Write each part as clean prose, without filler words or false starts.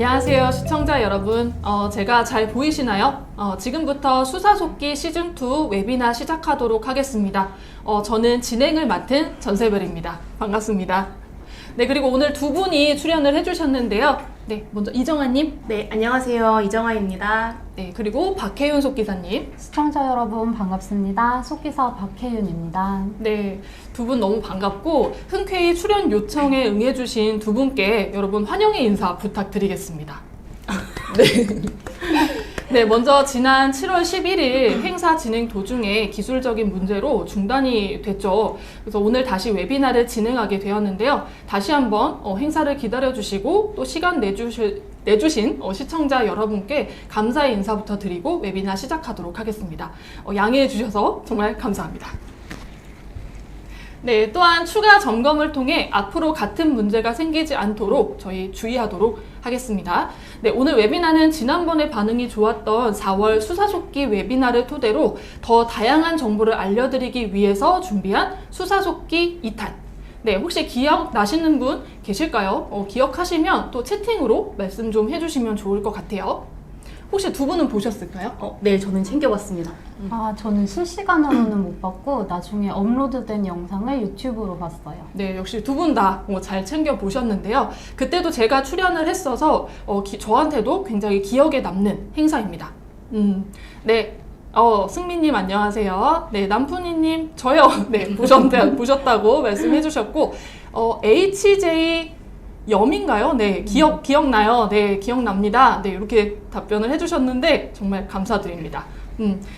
안녕하세요 시청자 여러분. 제가 잘 보이시나요? 지금부터 수사속기 시즌2 웨비나 시작하도록 하겠습니다. 저는 진행을 맡은 전세별입니다. 반갑습니다. 네, 그리고 오늘 두 분이 출연을 해주셨는데요. 네, 먼저 이정아님. 네, 안녕하세요. 이정아입니다. 네, 그리고 박혜윤 속기사님. 시청자 여러분 반갑습니다. 속기사 박혜윤입니다. 네, 두 분 너무 반갑고 흔쾌히 출연 요청에 응해주신 두 분께 여러분 환영의 인사 부탁드리겠습니다. 네. 네, 먼저 지난 7월 11일 행사 진행 도중에 기술적인 문제로 중단이 됐죠. 그래서 오늘 다시 웨비나를 진행하게 되었는데요. 다시 한번 행사를 기다려주시고 또 시간 내주신 시청자 여러분께 감사의 인사부터 드리고 웨비나 시작하도록 하겠습니다. 양해해 주셔서 정말 감사합니다. 네, 또한 추가 점검을 통해 앞으로 같은 문제가 생기지 않도록 저희 주의하도록 하겠습니다. 네, 오늘 웨비나는 지난번에 반응이 좋았던 4월 수사속기 웨비나를 토대로 더 다양한 정보를 알려드리기 위해서 준비한 수사속기 2탄. 네, 혹시 기억나시는 분 계실까요? 기억하시면 또 채팅으로 말씀 좀 해주시면 좋을 것 같아요. 혹시 두 분은 보셨을까요? 네, 저는 챙겨봤습니다. 저는 실시간으로는 못 봤고 나중에 업로드된 영상을 유튜브로 봤어요. 네, 역시 두 분 다 잘 챙겨 보셨는데요. 그때도 제가 출연을 했어서 저한테도 굉장히 기억에 남는 행사입니다. 네. 승민님 안녕하세요. 네, 남푼이님 저요. 네, 보셨다고 말씀해 주셨고, HJ 염인가요? 네, 기억나요? 네, 기억납니다. 네, 이렇게 답변을 해주셨는데 정말 감사드립니다.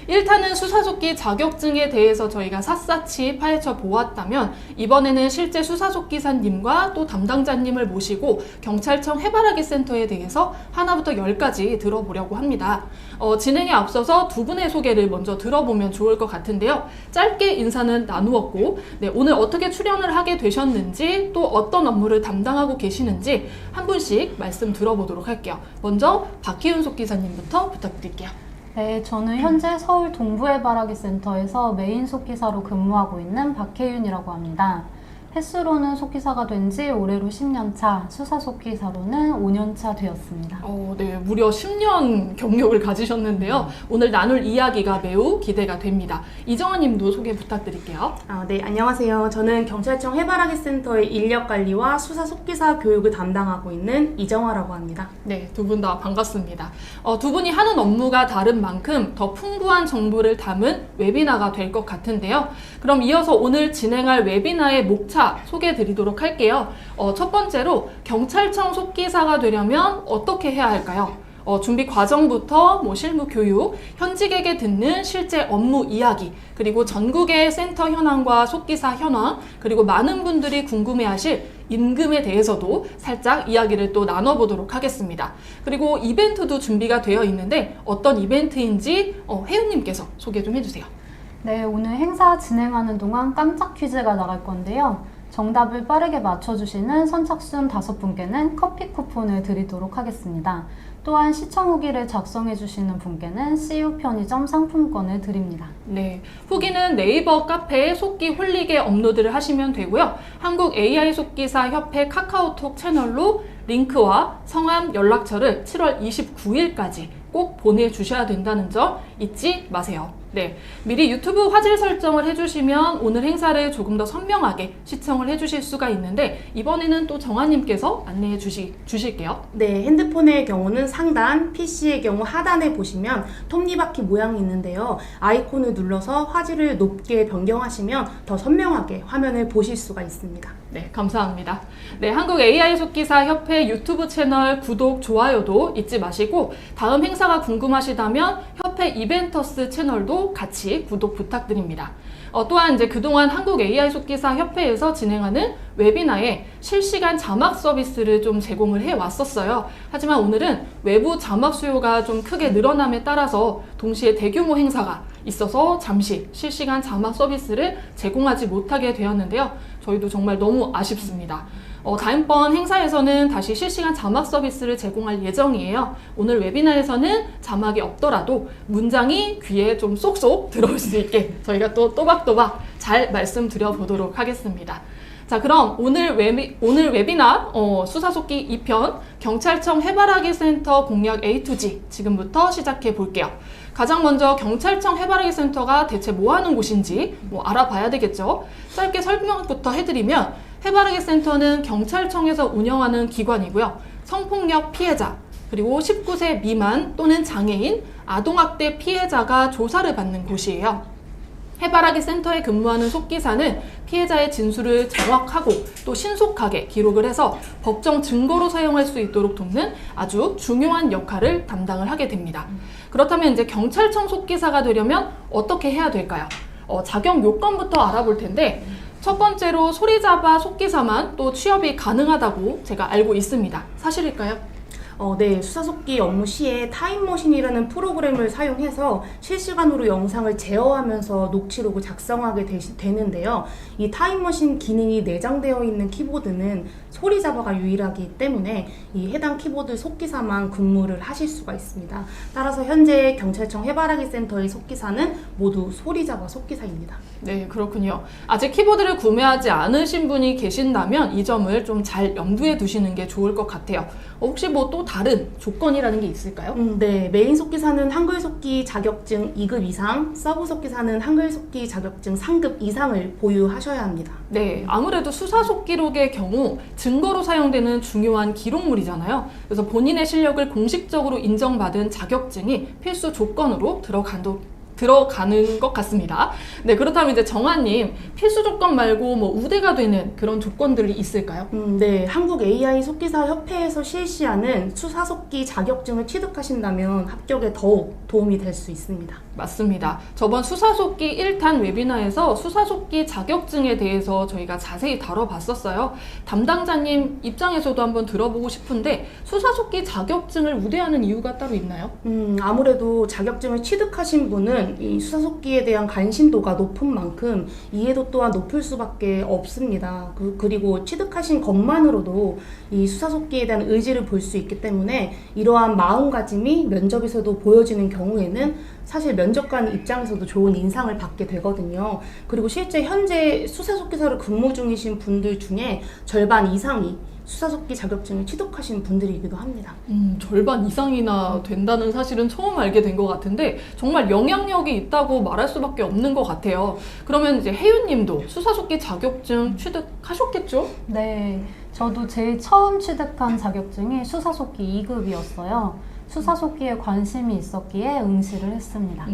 1탄은 수사속기 자격증에 대해서 저희가 샅샅이 파헤쳐 보았다면 이번에는 실제 수사속기사님과 또 담당자님을 모시고 경찰청 해바라기 센터에 대해서 하나부터 10까지 들어보려고 합니다. 진행에 앞서서 두 분의 소개를 먼저 들어보면 좋을 것 같은데요. 짧게 인사는 나누었고, 네, 오늘 어떻게 출연을 하게 되셨는지 또 어떤 업무를 담당하고 계시는지 한 분씩 말씀 들어보도록 할게요. 먼저 박혜윤 속기사님부터 부탁드릴게요. 네, 저는 현재 서울 동부해바라기 센터에서 메인 속기사로 근무하고 있는 박혜윤이라고 합니다. 횟수로는 속기사가 된 지 올해로 10년 차, 수사 속기사로는 5년 차 되었습니다. 네, 무려 10년 경력을 가지셨는데요. 오늘 나눌 이야기가 매우 기대가 됩니다. 이정아 님도 소개 부탁드릴게요. 네, 안녕하세요. 저는 경찰청 해바라기 센터의 인력관리와 수사 속기사 교육을 담당하고 있는 이정아라고 합니다. 네, 두 분 다 반갑습니다. 두 분이 하는 업무가 다른 만큼 더 풍부한 정보를 담은 웨비나가 될 것 같은데요. 그럼 이어서 오늘 진행할 웨비나의 목차 소개해 드리도록 할게요. 첫 번째로 경찰청 속기사가 되려면 어떻게 해야 할까요? 준비 과정부터 실무 교육, 현직에게 듣는 실제 업무 이야기, 그리고 전국의 센터 현황과 속기사 현황, 그리고 많은 분들이 궁금해하실 임금에 대해서도 살짝 이야기를 또 나눠보도록 하겠습니다. 그리고 이벤트도 준비가 되어 있는데 어떤 이벤트인지 혜윤님께서 소개 좀 해주세요. 네, 오늘 행사 진행하는 동안 깜짝 퀴즈가 나갈 건데요. 정답을 빠르게 맞춰주시는 선착순 5분께는 커피 쿠폰을 드리도록 하겠습니다. 또한 시청 후기를 작성해주시는 분께는 CU 편의점 상품권을 드립니다. 네, 후기는 네이버 카페에 속기 홀릭에 업로드를 하시면 되고요. 한국 AI 속기사 협회 카카오톡 채널로 링크와 성함, 연락처를 7월 29일까지 꼭 보내주셔야 된다는 점 잊지 마세요. 네, 미리 유튜브 화질 설정을 해주시면 오늘 행사를 조금 더 선명하게 시청을 해주실 수가 있는데 이번에는 또 정아님께서 안내해 주실게요. 네, 핸드폰의 경우는 상단, PC의 경우 하단에 보시면 톱니바퀴 모양이 있는데요. 아이콘을 눌러서 화질을 높게 변경하시면 더 선명하게 화면을 보실 수가 있습니다. 네, 감사합니다. 네, 한국 AI 속기사 협회 유튜브 채널 구독, 좋아요도 잊지 마시고 다음 행사가 궁금하시다면 협회 이벤터스 채널도 같이 구독 부탁드립니다. 또한 이제 그동안 한국 AI 속기사 협회에서 진행하는 웨비나에 실시간 자막 서비스를 좀 제공을 해 왔었어요. 하지만 오늘은 외부 자막 수요가 좀 크게 늘어남에 따라서 동시에 대규모 행사가 있어서 잠시 실시간 자막 서비스를 제공하지 못하게 되었는데요. 저희도 정말 너무 아쉽습니다. 다음번 행사에서는 다시 실시간 자막 서비스를 제공할 예정이에요. 오늘 웨비나에서는 자막이 없더라도 문장이 귀에 좀 쏙쏙 들어올 수 있게 저희가 또 또박또박 잘 말씀드려 보도록 하겠습니다. 자, 그럼 오늘 웨비나 수사속기 2편 경찰청 해바라기 센터 공략 A to G 지금부터 시작해 볼게요. 가장 먼저 경찰청 해바라기 센터가 대체 뭐 하는 곳인지 알아봐야 되겠죠. 짧게 설명부터 해드리면 해바라기 센터는 경찰청에서 운영하는 기관이고요. 성폭력 피해자, 그리고 19세 미만 또는 장애인, 아동학대 피해자가 조사를 받는 곳이에요. 해바라기 센터에 근무하는 속기사는 피해자의 진술을 정확하고 또 신속하게 기록을 해서 법정 증거로 사용할 수 있도록 돕는 아주 중요한 역할을 담당을 하게 됩니다. 그렇다면 이제 경찰청 속기사가 되려면 어떻게 해야 될까요? 자격 요건부터 알아볼 텐데 첫 번째로 소리잡아 속기사만 또 취업이 가능하다고 제가 알고 있습니다. 사실일까요? 네, 수사속기 업무 시에 타임머신이라는 프로그램을 사용해서 실시간으로 영상을 제어하면서 녹취록을 작성하게 되는데요. 이 타임머신 기능이 내장되어 있는 키보드는 소리잡아가 유일하기 때문에 이 해당 키보드 속기사만 근무를 하실 수가 있습니다. 따라서 현재 경찰청 해바라기 센터의 속기사는 모두 소리잡아 속기사입니다. 네, 그렇군요. 아직 키보드를 구매하지 않으신 분이 계신다면 이 점을 좀 잘 염두에 두시는 게 좋을 것 같아요. 혹시 뭐 또 다른 조건이라는 게 있을까요? 네, 메인 속기사는 한글 속기 자격증 2급 이상, 서브 속기사는 한글 속기 자격증 3급 이상을 보유하셔야 합니다. 네, 아무래도 수사속 기록의 경우 증거로 사용되는 중요한 기록물이잖아요. 그래서 본인의 실력을 공식적으로 인정받은 자격증이 필수 조건으로 들어가는 것 같습니다. 네, 그렇다면 이제 정아님, 필수 조건 말고 뭐 우대가 되는 그런 조건들이 있을까요? 네, 한국 AI 속기사 협회에서 실시하는 수사속기 자격증을 취득하신다면 합격에 더욱 도움이 될 수 있습니다. 맞습니다. 저번 수사속기 1탄 웨비나에서 수사속기 자격증에 대해서 저희가 자세히 다뤄봤었어요. 담당자님 입장에서도 한번 들어보고 싶은데 수사속기 자격증을 우대하는 이유가 따로 있나요? 아무래도 자격증을 취득하신 분은 이 수사속기에 대한 관심도가 높은 만큼 이해도 또한 높을 수밖에 없습니다. 그리고 취득하신 것만으로도 이 수사속기에 대한 의지를 볼 수 있기 때문에 이러한 마음가짐이 면접에서도 보여지는 경우에는 사실 면접관 입장에서도 좋은 인상을 받게 되거든요. 그리고 실제 현재 수사속기사로 근무 중이신 분들 중에 절반 이상이 수사속기 자격증을 취득하신 분들이기도 합니다. 절반 이상이나 된다는 사실은 처음 알게 된 것 같은데 정말 영향력이 있다고 말할 수밖에 없는 것 같아요. 그러면 이제 혜윤님도 수사속기 자격증 취득하셨겠죠? 네, 저도 제일 처음 취득한 자격증이 수사속기 2급이었어요. 수사속기에 관심이 있었기에 응시를 했습니다.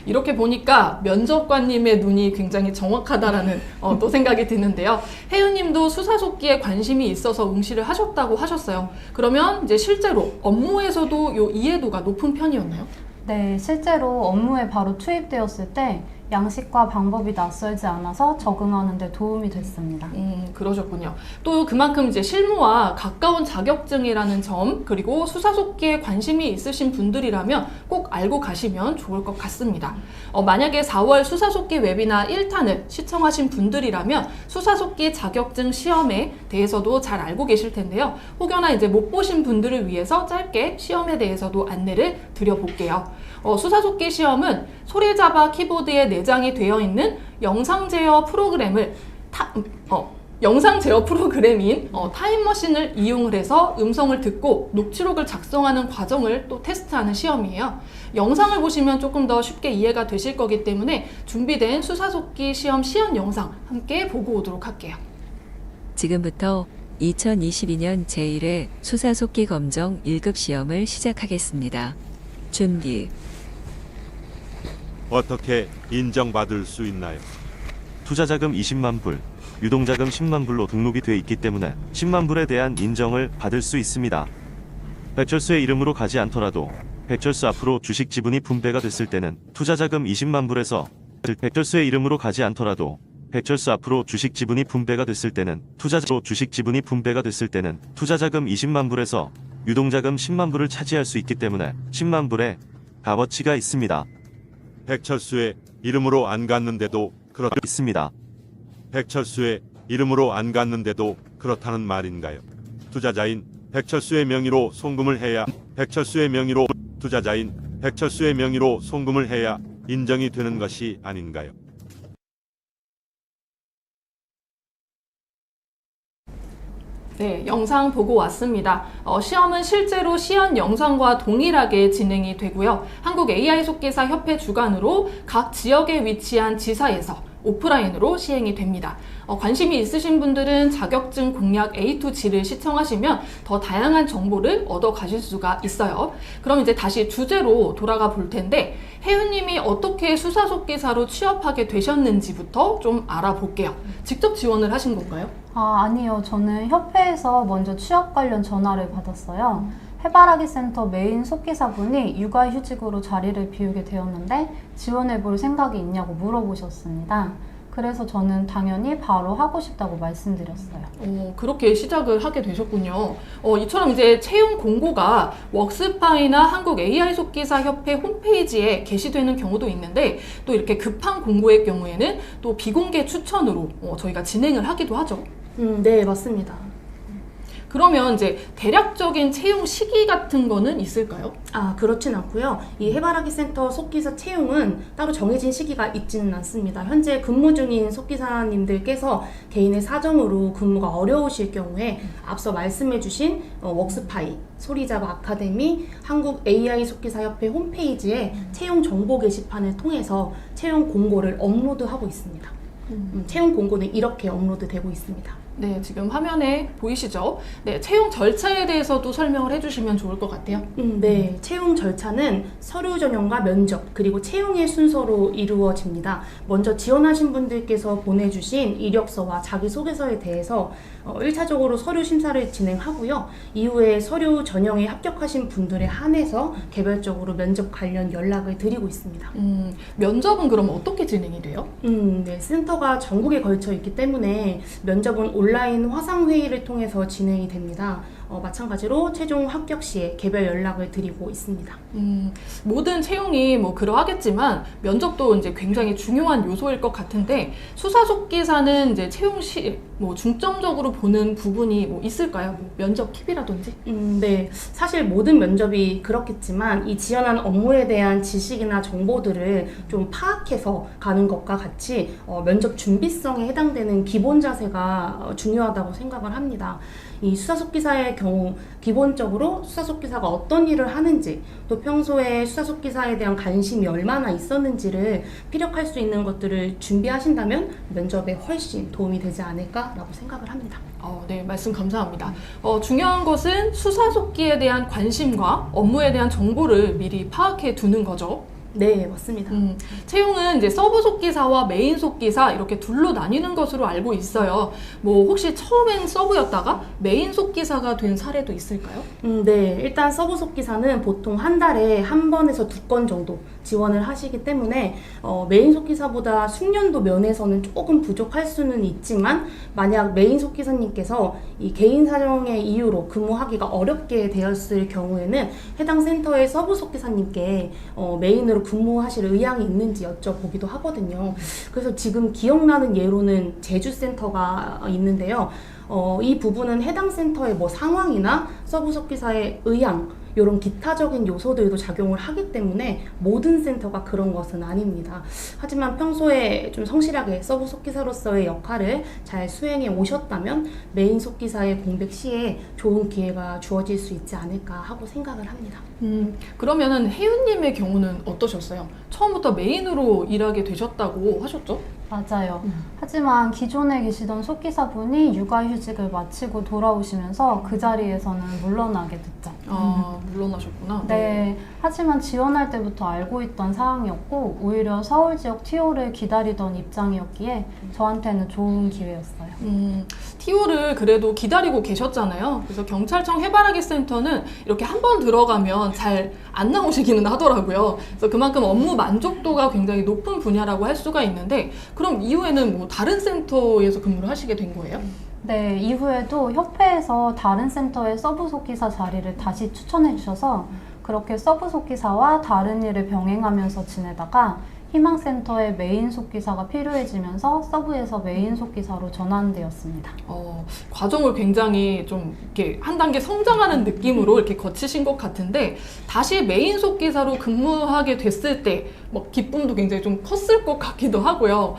이렇게 보니까 면접관님의 눈이 굉장히 정확하다라는 또 생각이 드는데요. 혜윤님도 수사속기에 관심이 있어서 응시를 하셨다고 하셨어요. 그러면 이제 실제로 업무에서도 요 이해도가 높은 편이었나요? 네, 실제로 업무에 바로 투입되었을 때 양식과 방법이 낯설지 않아서 적응하는 데 도움이 됐습니다. 그러셨군요. 또 그만큼 이제 실무와 가까운 자격증이라는 점, 그리고 수사속기에 관심이 있으신 분들이라면 꼭 알고 가시면 좋을 것 같습니다. 만약에 4월 수사속기 웨비나 1탄을 시청하신 분들이라면 수사속기 자격증 시험에 대해서도 잘 알고 계실 텐데요. 혹여나 이제 못 보신 분들을 위해서 짧게 시험에 대해서도 안내를 드려볼게요. 수사속기 시험은 소리잡아 키보드에 내장이 되어 있는 영상 제어 프로그램인 타임머신을 이용을 해서 음성을 듣고 녹취록을 작성하는 과정을 또 테스트하는 시험이에요. 영상을 보시면 조금 더 쉽게 이해가 되실 거기 때문에 준비된 수사속기 시험 시연 영상 함께 보고 오도록 할게요. 지금부터 2022년 제1회 수사속기 검정 1급 시험을 시작하겠습니다. 준비. 어떻게 인정받을 수 있나요? 투자자금 20만 불, 유동자금 10만 불로 등록이 돼 있기 때문에 10만 불에 대한 인정을 받을 수 있습니다. 배철수의 이름으로 가지 않더라도 배철수 앞으로 주식 지분이 분배가 됐을 때는 투자자금 20만 불에서 배철수의 이름으로 가지 않더라도 배철수 앞으로 주식 지분이 분배가 됐을 때는 투자자금 20만 불에서 유동자금 10만 불을 차지할 수 있기 때문에 10만 불의 값어치가 있습니다. 백철수의 이름으로 안 갔는데도 있습니다. 백철수의 이름으로 안 갔는데도 그렇다는 말인가요? 투자자인 백철수의 명의로 송금을 해야 투자자인 백철수의 명의로 송금을 해야 인정이 되는 것이 아닌가요? 네, 영상 보고 왔습니다. 시험은 실제로 시연 영상과 동일하게 진행이 되고요. 한국 AI 속기사 협회 주관으로 각 지역에 위치한 지사에서 오프라인으로 시행이 됩니다. 관심이 있으신 분들은 자격증 공략 A2G를 시청하시면 더 다양한 정보를 얻어 가실 수가 있어요. 그럼 이제 다시 주제로 돌아가 볼 텐데, 혜윤님이 어떻게 수사속기사로 취업하게 되셨는지부터 좀 알아볼게요. 직접 지원을 하신 건가요? 아니요. 저는 협회에서 먼저 취업 관련 전화를 받았어요. 해바라기 센터 메인 속기사분이 육아휴직으로 자리를 비우게 되었는데 지원해 볼 생각이 있냐고 물어보셨습니다. 그래서 저는 당연히 바로 하고 싶다고 말씀드렸어요. 그렇게 시작을 하게 되셨군요. 이처럼 이제 채용 공고가 웍스파이나 한국 AI 속기사 협회 홈페이지에 게시되는 경우도 있는데, 또 이렇게 급한 공고의 경우에는 또 비공개 추천으로 저희가 진행을 하기도 하죠. 네, 맞습니다. 그러면 이제 대략적인 채용 시기 같은 거는 있을까요? 그렇진 않고요. 이 해바라기 센터 속기사 채용은 따로 정해진 시기가 있지는 않습니다. 현재 근무 중인 속기사님들께서 개인의 사정으로 근무가 어려우실 경우에 앞서 말씀해주신 웍스파이, 소리자바 아카데미, 한국 AI 속기사협회 홈페이지에 채용 정보 게시판을 통해서 채용 공고를 업로드하고 있습니다. 채용 공고는 이렇게 업로드되고 있습니다. 네, 지금 화면에 보이시죠? 네, 채용 절차에 대해서도 설명을 해주시면 좋을 것 같아요. 네, 채용 절차는 서류 전형과 면접, 그리고 채용의 순서로 이루어집니다. 먼저 지원하신 분들께서 보내주신 이력서와 자기소개서에 대해서 1차적으로 서류 심사를 진행하고요. 이후에 서류 전형에 합격하신 분들에 한해서 개별적으로 면접 관련 연락을 드리고 있습니다. 면접은 그럼 어떻게 진행이 돼요? 네, 센터가 전국에 걸쳐 있기 때문에 면접은 온라인 화상회의를 통해서 진행이 됩니다. 마찬가지로 최종 합격 시에 개별 연락을 드리고 있습니다. 모든 채용이 뭐 그러하겠지만 면접도 이제 굉장히 중요한 요소일 것 같은데, 수사속기사는 이제 채용 시 뭐 중점적으로 보는 부분이 뭐 있을까요? 뭐 면접 팁이라든지? 네, 사실 모든 면접이 그렇겠지만 이 지원한 업무에 대한 지식이나 정보들을 좀 파악해서 가는 것과 같이 면접 준비성에 해당되는 기본 자세가 중요하다고 생각을 합니다. 이 수사속기사의 경우 기본적으로 수사속기사가 어떤 일을 하는지, 또 평소에 수사속기사에 대한 관심이 얼마나 있었는지를 피력할 수 있는 것들을 준비하신다면 면접에 훨씬 도움이 되지 않을까라고 생각을 합니다. 네, 말씀 감사합니다. 중요한 것은 수사속기에 대한 관심과 업무에 대한 정보를 미리 파악해 두는 거죠. 네, 맞습니다. 채용은 이제 서브 속기사와 메인 속기사 이렇게 둘로 나뉘는 것으로 알고 있어요. 뭐 혹시 처음엔 서브였다가 메인 속기사가 된 사례도 있을까요? 네, 일단 서브 속기사는 보통 한 달에 한 번에서 2건 정도 지원을 하시기 때문에 메인 속기사보다 숙련도 면에서는 조금 부족할 수는 있지만, 만약 메인 속기사님께서 이 개인 사정의 이유로 근무하기가 어렵게 되었을 경우에는 해당 센터의 서브 속기사님께 메인으로 근무하실 의향이 있는지 여쭤보기도 하거든요. 그래서 지금 기억나는 예로는 제주센터가 있는데요. 이 부분은 해당 센터의 뭐 상황이나 서브 속기사의 의향, 이런 기타적인 요소들도 작용을 하기 때문에 모든 센터가 그런 것은 아닙니다. 하지만 평소에 좀 성실하게 서브 속기사로서의 역할을 잘 수행해 오셨다면 메인 속기사의 공백 시에 좋은 기회가 주어질 수 있지 않을까 하고 생각을 합니다. 그러면은 혜윤님의 경우는 어떠셨어요? 처음부터 메인으로 일하게 되셨다고 하셨죠? 맞아요. 하지만 기존에 계시던 속기사분이 육아휴직을 마치고 돌아오시면서 그 자리에서는 물러나게 됐죠. 물러나셨구나. 네. 하지만 지원할 때부터 알고 있던 사항이었고 오히려 서울 지역 TO를 기다리던 입장이었기에 저한테는 좋은 기회였어요. TO를 그래도 기다리고 계셨잖아요. 그래서 경찰청 해바라기 센터는 이렇게 한번 들어가면 잘 안 나오시기는 하더라고요. 그래서 그만큼 업무 만족도가 굉장히 높은 분야라고 할 수가 있는데, 그럼 이후에는 뭐 다른 센터에서 근무를 하시게 된 거예요? 네, 이후에도 협회에서 다른 센터의 서브 속기사 자리를 다시 추천해 주셔서 그렇게 서브 속기사와 다른 일을 병행하면서 지내다가 희망센터에 메인 속기사가 필요해지면서 서브에서 메인 속기사로 전환되었습니다. 과정을 굉장히 좀 이렇게 한 단계 성장하는 느낌으로 이렇게 거치신 것 같은데 다시 메인 속기사로 근무하게 됐을 때 뭐 기쁨도 굉장히 좀 컸을 것 같기도 하고요.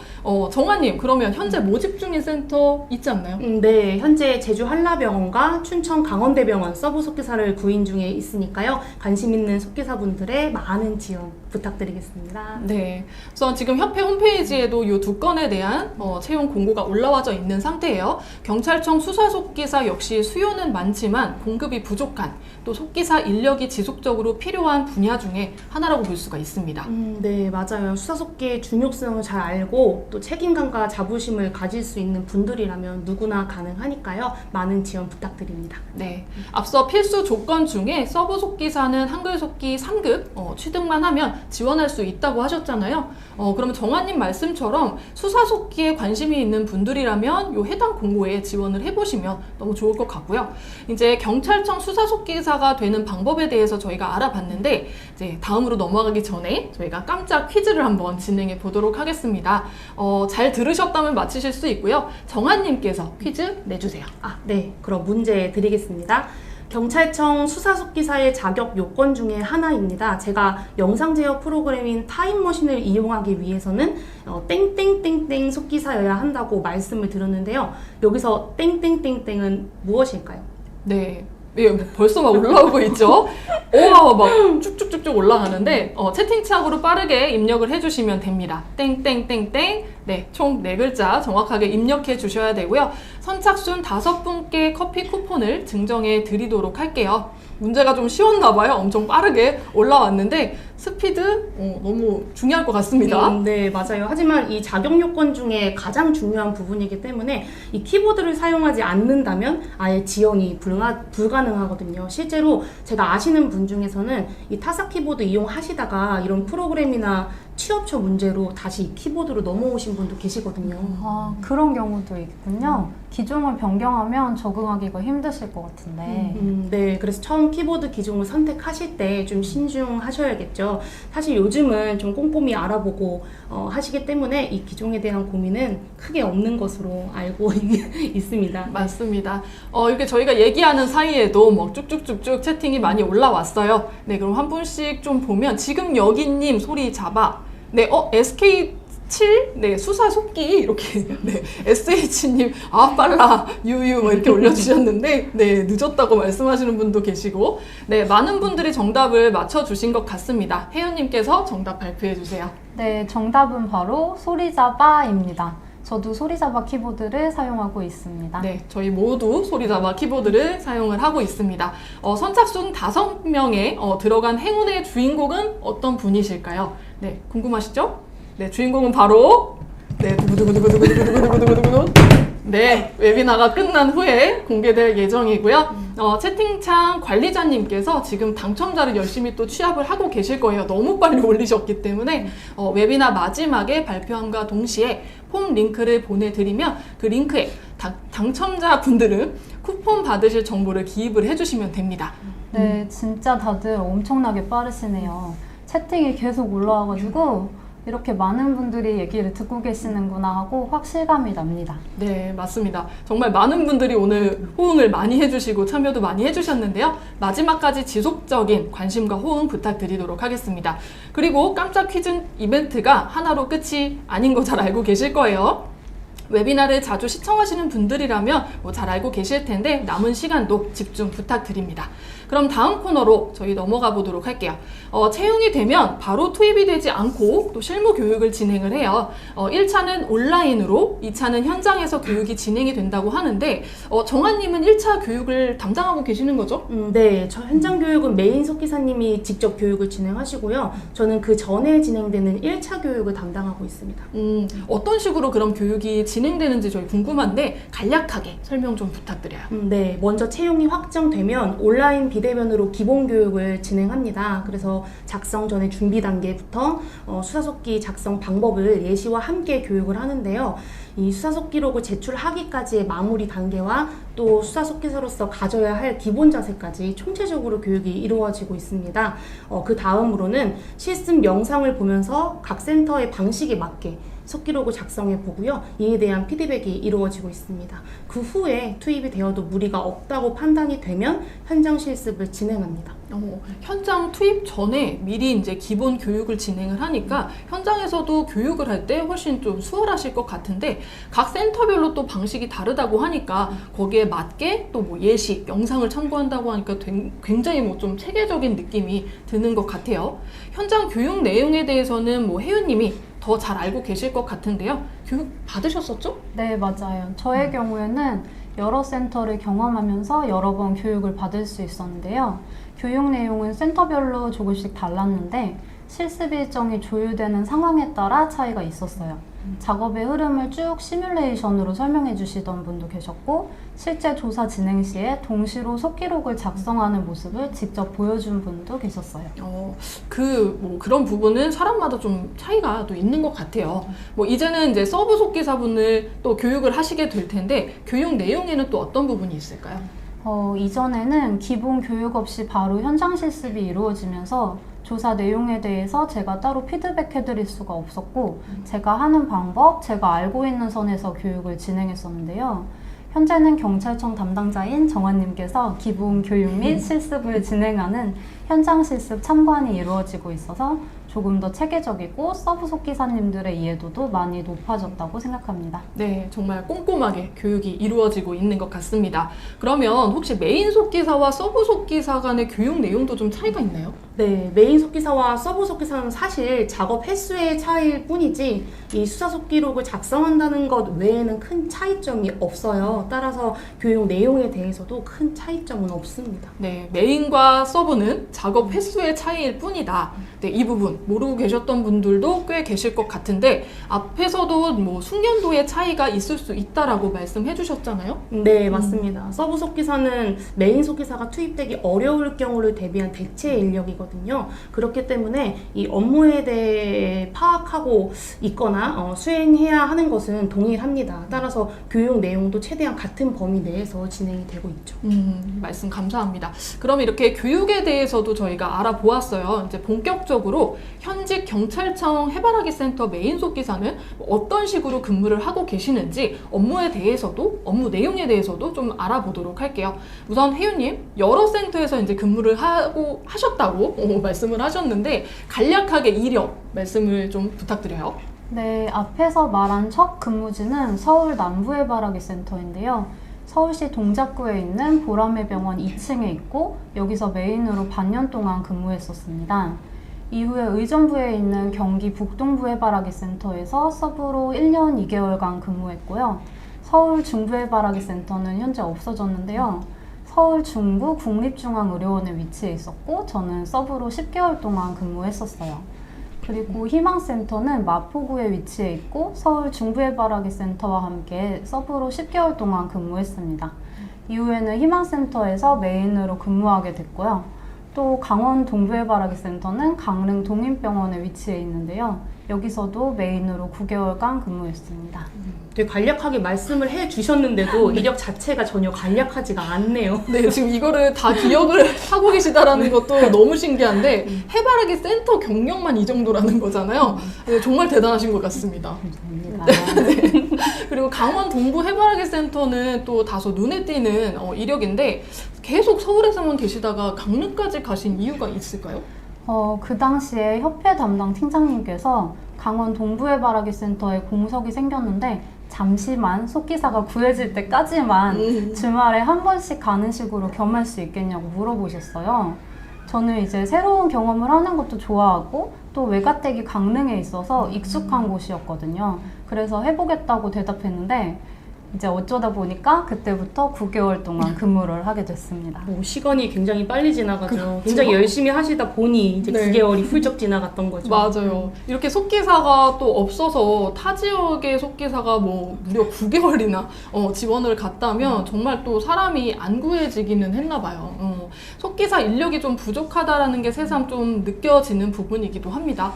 정아님, 그러면 현재 모집 중인 센터 있지 않나요? 네, 현재 제주 한라병원과 춘천 강원대병원 서브 속기사를 구인 중에 있으니까요. 관심 있는 속기사분들의 많은 지원 부탁드리겠습니다. 네, 우선 지금 협회 홈페이지에도 이 두 건에 대한 채용 공고가 올라와져 있는 상태예요. 경찰청 수사속기사 역시 수요는 많지만 공급이 부족한 또 속기사 인력이 지속적으로 필요한 분야 중에 하나라고 볼 수가 있습니다. 네, 맞아요. 수사속기의 중요성을 잘 알고 또 책임감과 자부심을 가질 수 있는 분들이라면 누구나 가능하니까요. 많은 지원 부탁드립니다. 네, 앞서 필수 조건 중에 서브 속기사는 한글 속기 3급 취득만 하면 지원할 수 있다고 하셨잖아요. 그러면 정아님 말씀처럼 수사 속기에 관심이 있는 분들이라면 요 해당 공고에 지원을 해보시면 너무 좋을 것 같고요. 이제 경찰청 수사 속기사가 되는 방법에 대해서 저희가 알아봤는데 이제 다음으로 넘어가기 전에 저희가 깜짝 퀴즈를 한번 진행해 보도록 하겠습니다. 잘 들으셨다면 맞히실 수 있고요. 정아님께서 퀴즈 내주세요. 네, 그럼 문제 드리겠습니다. 경찰청 수사속기사의 자격 요건 중에 하나입니다. 제가 영상 제어 프로그램인 타임머신을 이용하기 위해서는 땡땡땡땡 속기사여야 한다고 말씀을 드렸는데요. 여기서 땡땡땡땡은 무엇일까요? 네. 예, 벌써 막 올라오고 있죠? 막 쭉쭉쭉쭉 올라가는데, 채팅창으로 빠르게 입력을 해주시면 됩니다. 땡땡땡땡. 네, 총 4글자 정확하게 입력해 주셔야 되고요. 선착순 5분께 커피 쿠폰을 증정해 드리도록 할게요. 문제가 좀 쉬웠나 봐요. 엄청 빠르게 올라왔는데 스피드 너무 중요할 것 같습니다. 네, 맞아요. 하지만 이 자격 요건 중에 가장 중요한 부분이기 때문에 이 키보드를 사용하지 않는다면 아예 지원이 불가능하거든요. 실제로 제가 아시는 분 중에서는 이 타사 키보드 이용하시다가 이런 프로그램이나 취업처 문제로 다시 키보드로 넘어오신 분도 계시거든요. 그런 경우도 있군요. 기종을 변경하면 적응하기가 힘드실 것 같은데. 네, 그래서 처음 키보드 기종을 선택하실 때 좀 신중하셔야겠죠. 사실 요즘은 좀 꼼꼼히 알아보고 하시기 때문에 이 기종에 대한 고민은 크게 없는 것으로 알고 있습니다. 맞습니다. 이렇게 저희가 얘기하는 사이에도 막 쭉쭉쭉쭉 채팅이 많이 올라왔어요. 네, 그럼 한 분씩 좀 보면 지금 여기님 소리 잡아. 네, SK7? 네, 수사 속기 이렇게. 네, SH님 빨라 유유 뭐 이렇게 올려주셨는데 네, 늦었다고 말씀하시는 분도 계시고 네, 많은 분들이 정답을 맞춰주신 것 같습니다. 혜연님께서 정답 발표해 주세요. 네, 정답은 바로 소리잡아입니다. 저도 소리잡아 키보드를 사용하고 있습니다. 네, 저희 모두 소리잡아 키보드를 사용을 하고 있습니다. 선착순 5명에 들어간 행운의 주인공은 어떤 분이실까요? 네, 궁금하시죠? 네, 주인공은 바로 네, 두구두구두구두구두구두구두구두구 네, 웨비나가 끝난 후에 공개될 예정이고요. 채팅창 관리자님께서 지금 당첨자를 열심히 또 취합을 하고 계실 거예요. 너무 빨리 올리셨기 때문에 웨비나 마지막에 발표함과 동시에 폼 링크를 보내드리면 그 링크에 당첨자 분들은 쿠폰 받으실 정보를 기입을 해주시면 됩니다. 네, 진짜 다들 엄청나게 빠르시네요. 채팅이 계속 올라와가지고 이렇게 많은 분들이 얘기를 듣고 계시는구나 하고 확실감이 납니다. 네, 맞습니다. 정말 많은 분들이 오늘 호응을 많이 해주시고 참여도 많이 해주셨는데요. 마지막까지 지속적인 관심과 호응 부탁드리도록 하겠습니다. 그리고 깜짝 퀴즈 이벤트가 하나로 끝이 아닌 거 잘 알고 계실 거예요. 웨비나를 자주 시청하시는 분들이라면 잘 알고 계실 텐데 남은 시간도 집중 부탁드립니다. 그럼 다음 코너로 저희 넘어가 보도록 할게요. 채용이 되면 바로 투입이 되지 않고 또 실무 교육을 진행을 해요. 1차는 온라인으로, 2차는 현장에서 교육이 진행이 된다고 하는데 정아님은 1차 교육을 담당하고 계시는 거죠? 네, 저 현장 교육은 메인 속기사님이 직접 교육을 진행하시고요. 저는 그 전에 진행되는 1차 교육을 담당하고 있습니다. 어떤 식으로 그럼 교육이 진행되는지 저희 궁금한데 간략하게 설명 좀 부탁드려요. 네, 먼저 채용이 확정되면 온라인 비대면으로 기본 교육을 진행합니다. 그래서 작성 전에 준비 단계부터 수사속기 작성 방법을 예시와 함께 교육을 하는데요. 이 수사속기록을 제출하기까지의 마무리 단계와 또 수사속기사로서 가져야 할 기본 자세까지 총체적으로 교육이 이루어지고 있습니다. 그 다음으로는 실습 영상을 보면서 각 센터의 방식에 맞게 속기록을 작성해 보고요. 이에 대한 피드백이 이루어지고 있습니다. 그 후에 투입이 되어도 무리가 없다고 판단이 되면 현장 실습을 진행합니다. 현장 투입 전에 미리 이제 기본 교육을 진행을 하니까 현장에서도 교육을 할 때 훨씬 좀 수월하실 것 같은데 각 센터별로 또 방식이 다르다고 하니까 거기에 맞게 또 뭐 예시, 영상을 참고한다고 하니까 굉장히 뭐 좀 체계적인 느낌이 드는 것 같아요. 현장 교육 내용에 대해서는 뭐 혜윤님이 더 잘 알고 계실 것 같은데요. 교육 받으셨었죠? 네, 맞아요. 저의 경우에는 여러 센터를 경험하면서 여러 번 교육을 받을 수 있었는데요. 교육 내용은 센터별로 조금씩 달랐는데 실습 일정이 조율되는 상황에 따라 차이가 있었어요. 작업의 흐름을 쭉 시뮬레이션으로 설명해 주시던 분도 계셨고 실제 조사 진행 시에 동시로 속기록을 작성하는 모습을 직접 보여준 분도 계셨어요. 뭐 그런 부분은 사람마다 좀 차이가 또 있는 것 같아요. 뭐 이제는 이제 서브 속기사분을 또 교육을 하시게 될 텐데 교육 내용에는 또 어떤 부분이 있을까요? 이전에는 기본 교육 없이 바로 현장 실습이 이루어지면서 조사 내용에 대해서 제가 따로 피드백 해드릴 수가 없었고 제가 하는 방법, 제가 알고 있는 선에서 교육을 진행했었는데요. 현재는 경찰청 담당자인 정환님께서 기본 교육 및 실습을 진행하는 현장 실습 참관이 이루어지고 있어서 조금 더 체계적이고 서브 속기사님들의 이해도도 많이 높아졌다고 생각합니다. 네, 정말 꼼꼼하게 교육이 이루어지고 있는 것 같습니다. 그러면 혹시 메인 속기사와 서브 속기사 간의 교육 내용도 좀 차이가 있나요? 네, 메인 속기사와 서브 속기사는 사실 작업 횟수의 차이일 뿐이지 이 수사 속기록을 작성한다는 것 외에는 큰 차이점이 없어요. 따라서 교육 내용에 대해서도 큰 차이점은 없습니다. 네, 메인과 서브는 작업 횟수의 차이일 뿐이다. 네, 이 부분 모르고 계셨던 분들도 꽤 계실 것 같은데 앞에서도 뭐 숙련도의 차이가 있을 수 있다라고 말씀해 주셨잖아요. 네, 맞습니다. 서브 속기사는 메인 속기사가 투입되기 어려울 경우를 대비한 대체 인력이거든요. 그렇기 때문에 이 업무에 대해 파악하고 있거나 수행해야 하는 것은 동일합니다. 따라서 교육 내용도 최대한 같은 범위 내에서 진행이 되고 있죠. 말씀 감사합니다. 그럼 이렇게 교육에 대해서도 저희가 알아보았어요. 이제 본격적으로 현직 경찰청 해바라기 센터 메인 속기사는 어떤 식으로 근무를 하고 계시는지 업무에 대해서도 업무 내용에 대해서도 좀 알아보도록 할게요. 우선 혜윤님 여러 센터에서 이제 근무를 하고 하셨다고 말씀을 하셨는데 간략하게 이력 말씀을 좀 부탁드려요. 네, 앞에서 말한 첫 근무지는 서울 남부해바라기 센터인데요. 서울시 동작구에 있는 보라매병원 2층에 있고 여기서 메인으로 반년 동안 근무했었습니다. 이후에 의정부에 있는 경기 북동부 해바라기 센터에서 서브로 1년 2개월간 근무했고요. 서울 중부 해바라기 센터는 현재 없어졌는데요. 서울 중구 국립중앙의료원에 위치해 있었고 저는 서브로 10개월 동안 근무했었어요. 그리고 희망센터는 마포구에 위치해 있고 서울 중부해바라기 센터와 함께 서브로 10개월 동안 근무했습니다. 이후에는 희망센터에서 메인으로 근무하게 됐고요. 또 강원 동부해바라기 센터는 강릉 동인병원에 위치해 있는데요. 여기서도 메인으로 9개월간 근무했습니다. 되게 간략하게 말씀을 해주셨는데도 이력 자체가 전혀 간략하지가 않네요. 네, 지금 이거를 다 기억을 하고 계시다라는 것도 너무 신기한데 해바라기 센터 경력만 이 정도라는 거잖아요. 네, 정말 대단하신 것 같습니다. 감사합니다. 그리고 강원 동부 해바라기 센터는 또 다소 눈에 띄는 이력인데 계속 서울에서만 계시다가 강릉까지 가신 이유가 있을까요? 그 당시에 협회 담당 팀장님께서 강원 동부해바라기 센터에 공석이 생겼는데 잠시만 속기사가 구해질 때까지만 주말에 한 번씩 가는 식으로 겸할 수 있겠냐고 물어보셨어요. 저는 이제 새로운 경험을 하는 것도 좋아하고 또 외가댁이 강릉에 있어서 익숙한 곳이었거든요. 그래서 해보겠다고 대답했는데 이제 어쩌다 보니까 그때부터 9개월 동안 근무를 하게 됐습니다. 시간이 굉장히 빨리 지나가죠. 굉장히 열심히 하시다 보니 이제 네. 9개월이 훌쩍 지나갔던 거죠. 맞아요. 이렇게 속기사가 또 없어서 타 지역의 속기사가 뭐 무려 9개월이나 지원을 갔다면 정말 또 사람이 안 구해지기는 했나 봐요. 속기사 인력이 좀 부족하다라는 게 새삼 좀 느껴지는 부분이기도 합니다.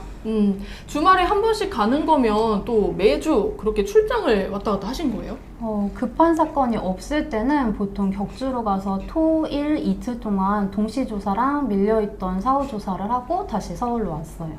주말에 한 번씩 가는 거면 또 매주 그렇게 출장을 왔다 갔다 하신 거예요? 급한 사건이 없을 때는 보통 격주로 가서 토, 일, 이틀 동안 동시조사랑 밀려있던 사후조사를 하고 다시 서울로 왔어요.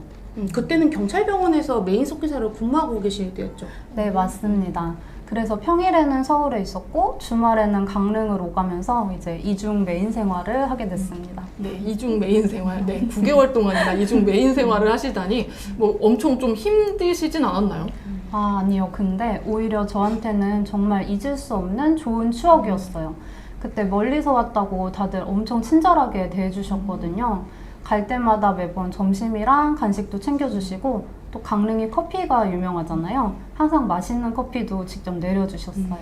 그때는 경찰병원에서 메인 속기사로 근무하고 계실 때였죠. 네, 맞습니다. 그래서 평일에는 서울에 있었고 주말에는 강릉을 오가면서 이제 이중 메인 생활을 하게 됐습니다. 네, 이중 메인 생활. 네, 9개월 동안이나 이중 메인 생활을 하시다니 뭐 엄청 좀 힘드시진 않았나요? 아니요. 근데 오히려 저한테는 정말 잊을 수 없는 좋은 추억이었어요. 그때 멀리서 왔다고 다들 엄청 친절하게 대해주셨거든요. 갈 때마다 매번 점심이랑 간식도 챙겨주시고 또 강릉이 커피가 유명하잖아요. 항상 맛있는 커피도 직접 내려주셨어요.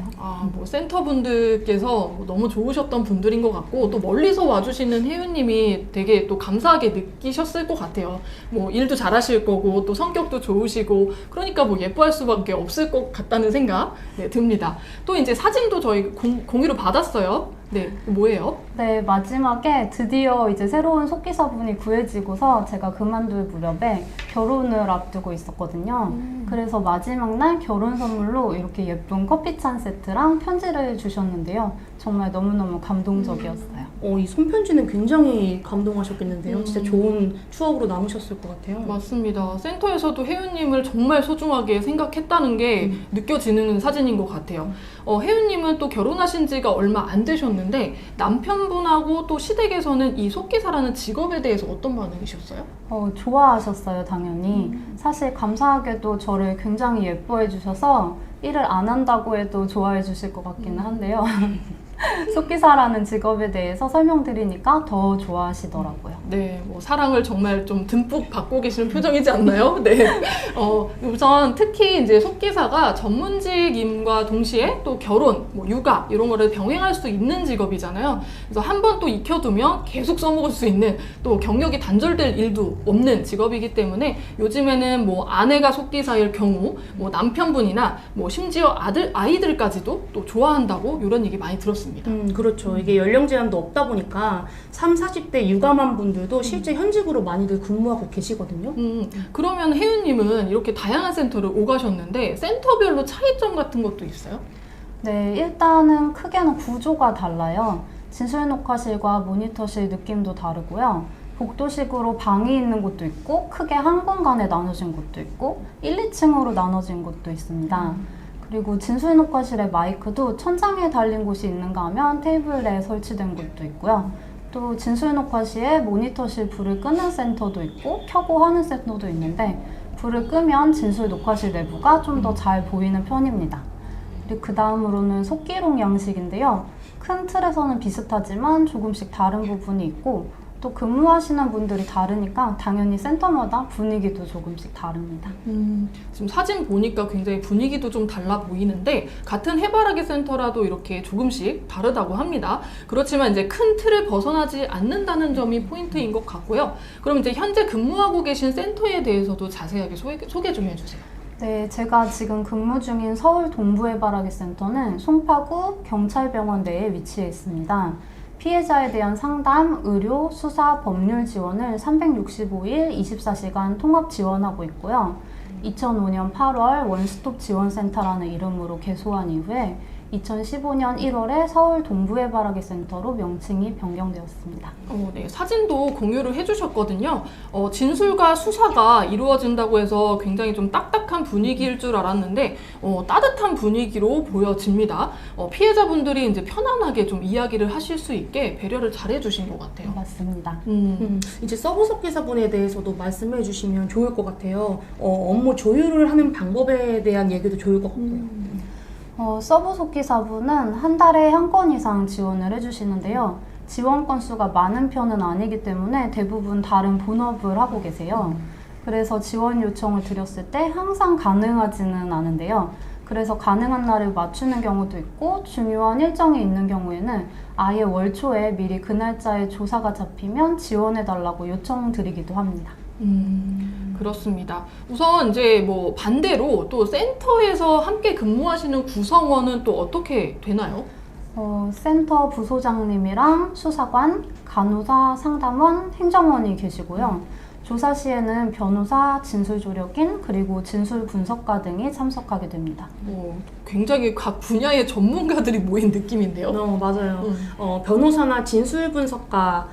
뭐 센터분들께서 뭐 너무 좋으셨던 분들인 것 같고 또 멀리서 와주시는 혜윤님이 되게 또 감사하게 느끼셨을 것 같아요. 뭐 일도 잘하실 거고 또 성격도 좋으시고 그러니까 뭐 예뻐할 수밖에 없을 것 같다는 생각 듭니다. 또 이제 사진도 저희 공유로 받았어요. 네, 뭐예요? 네, 마지막에 드디어 이제 새로운 속기사분이 구해지고서 제가 그만둘 무렵에 결혼을 앞두고 있었거든요. 그래서 마지막 날 결혼 선물로 이렇게 예쁜 커피찬 세트랑 편지를 주셨는데요. 정말 너무너무 감동적이었어요. 이 손편지는 굉장히 감동하셨겠는데요. 진짜 좋은 추억으로 남으셨을 것 같아요. 맞습니다. 센터에서도 혜윤님을 정말 소중하게 생각했다는 게 느껴지는 사진인 것 같아요. 혜윤님은 또 결혼하신 지가 얼마 안 되셨는데 남편분하고 또 시댁에서는 이 속기사라는 직업에 대해서 어떤 반응이셨어요? 좋아하셨어요, 당연히. 사실 감사하게도 저를 굉장히 예뻐해 주셔서 일을 안 한다고 해도 좋아해 주실 것 같기는 한데요. 속기사라는 직업에 대해서 설명드리니까 더 좋아하시더라고요. 네, 뭐 사랑을 정말 좀 듬뿍 받고 계시는 표정이지 않나요? 네. 우선 특히 이제 속기사가 전문직임과 동시에 또 결혼, 뭐 육아 이런 거를 병행할 수 있는 직업이잖아요. 그래서 한 번 또 익혀두면 계속 써먹을 수 있는 또 경력이 단절될 일도 없는 직업이기 때문에 요즘에는 뭐 아내가 속기사일 경우 뭐 남편분이나 뭐 심지어 아이들까지도 또 좋아한다고 이런 얘기 많이 들었습니다. 그렇죠. 이게 연령 제한도 없다 보니까 30, 40대 유감한 분들도 실제 현직으로 많이들 근무하고 계시거든요. 그러면 혜윤님은 이렇게 다양한 센터를 오가셨는데 센터별로 차이점 같은 것도 있어요? 네, 일단은 크게는 구조가 달라요. 진술녹화실과 모니터실 느낌도 다르고요. 복도식으로 방이 있는 곳도 있고 크게 한 공간에 나눠진 곳도 있고 1, 2층으로 나눠진 곳도 있습니다. 그리고 진술녹화실의 마이크도 천장에 달린 곳이 있는가 하면 테이블에 설치된 곳도 있고요. 또 진술녹화실에 모니터실 불을 끄는 센터도 있고 켜고 하는 센터도 있는데 불을 끄면 진술녹화실 내부가 좀 더 잘 보이는 편입니다. 그리고 그 다음으로는 속기록 양식인데요. 큰 틀에서는 비슷하지만 조금씩 다른 부분이 있고 또 근무하시는 분들이 다르니까 당연히 센터마다 분위기도 조금씩 다릅니다. 지금 사진 보니까 굉장히 분위기도 좀 달라 보이는데 같은 해바라기 센터라도 이렇게 조금씩 다르다고 합니다. 그렇지만 이제 큰 틀을 벗어나지 않는다는 점이 포인트인 것 같고요. 그럼 이제 현재 근무하고 계신 센터에 대해서도 자세하게 소개 좀 해주세요. 네, 제가 지금 근무 중인 서울 동부해바라기 센터는 송파구 경찰병원 내에 위치해 있습니다. 피해자에 대한 상담, 의료, 수사, 법률 지원을 365일 24시간 통합 지원하고 있고요. 2005년 8월 원스톱 지원센터라는 이름으로 개소한 이후에 2015년 1월에 서울 동부해바라기 센터로 명칭이 변경되었습니다. 네, 사진도 공유를 해주셨거든요. 진술과 수사가 이루어진다고 해서 굉장히 좀 딱딱한 분위기일 줄 알았는데 따뜻한 분위기로 보여집니다. 피해자분들이 이제 편안하게 좀 이야기를 하실 수 있게 배려를 잘 해주신 것 같아요. 맞습니다. 이제 서브 속기사분에 대해서도 말씀해 주시면 좋을 것 같아요. 업무 조율을 하는 방법에 대한 얘기도 좋을 것 같고요. 서브 속기사분은 한 달에 한 건 이상 지원을 해주시는데요. 지원 건수가 많은 편은 아니기 때문에 대부분 다른 본업을 하고 계세요. 그래서 지원 요청을 드렸을 때 항상 가능하지는 않은데요. 그래서 가능한 날을 맞추는 경우도 있고 중요한 일정이 있는 경우에는 아예 월초에 미리 그 날짜에 조사가 잡히면 지원해달라고 요청드리기도 합니다. 그렇습니다. 우선 이제 뭐 반대로 또 센터에서 함께 근무하시는 구성원은 또 어떻게 되나요? 센터 부소장님이랑 수사관, 간호사, 상담원, 행정원이 계시고요. 조사 시에는 변호사, 진술조력인, 그리고 진술분석가 등이 참석하게 됩니다. 굉장히 각 분야의 전문가들이 모인 느낌인데요. 맞아요. 변호사나 진술분석가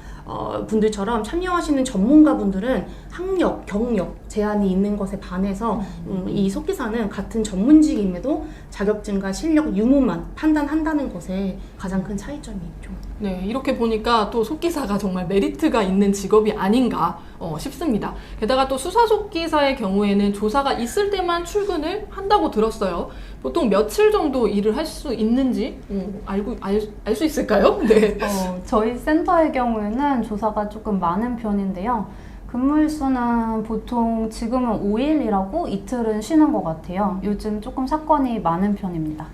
분들처럼 참여하시는 전문가분들은 학력, 경력 제한이 있는 것에 반해서 이 속기사는 같은 전문직임에도 자격증과 실력, 유무만 판단한다는 것에 가장 큰 차이점이 있죠. 네, 이렇게 보니까 또 속기사가 정말 메리트가 있는 직업이 아닌가 싶습니다. 게다가 또 수사 속기사의 경우에는 조사가 있을 때만 출근을 한다고 들었어요. 보통 며칠 정도 일을 할 수 있는지 알 수 있을까요? 네. 저희 센터의 경우에는 조사가 조금 많은 편인데요. 근무일 수는 보통 지금은 5일이라고 이틀은 쉬는 것 같아요. 요즘 조금 사건이 많은 편입니다.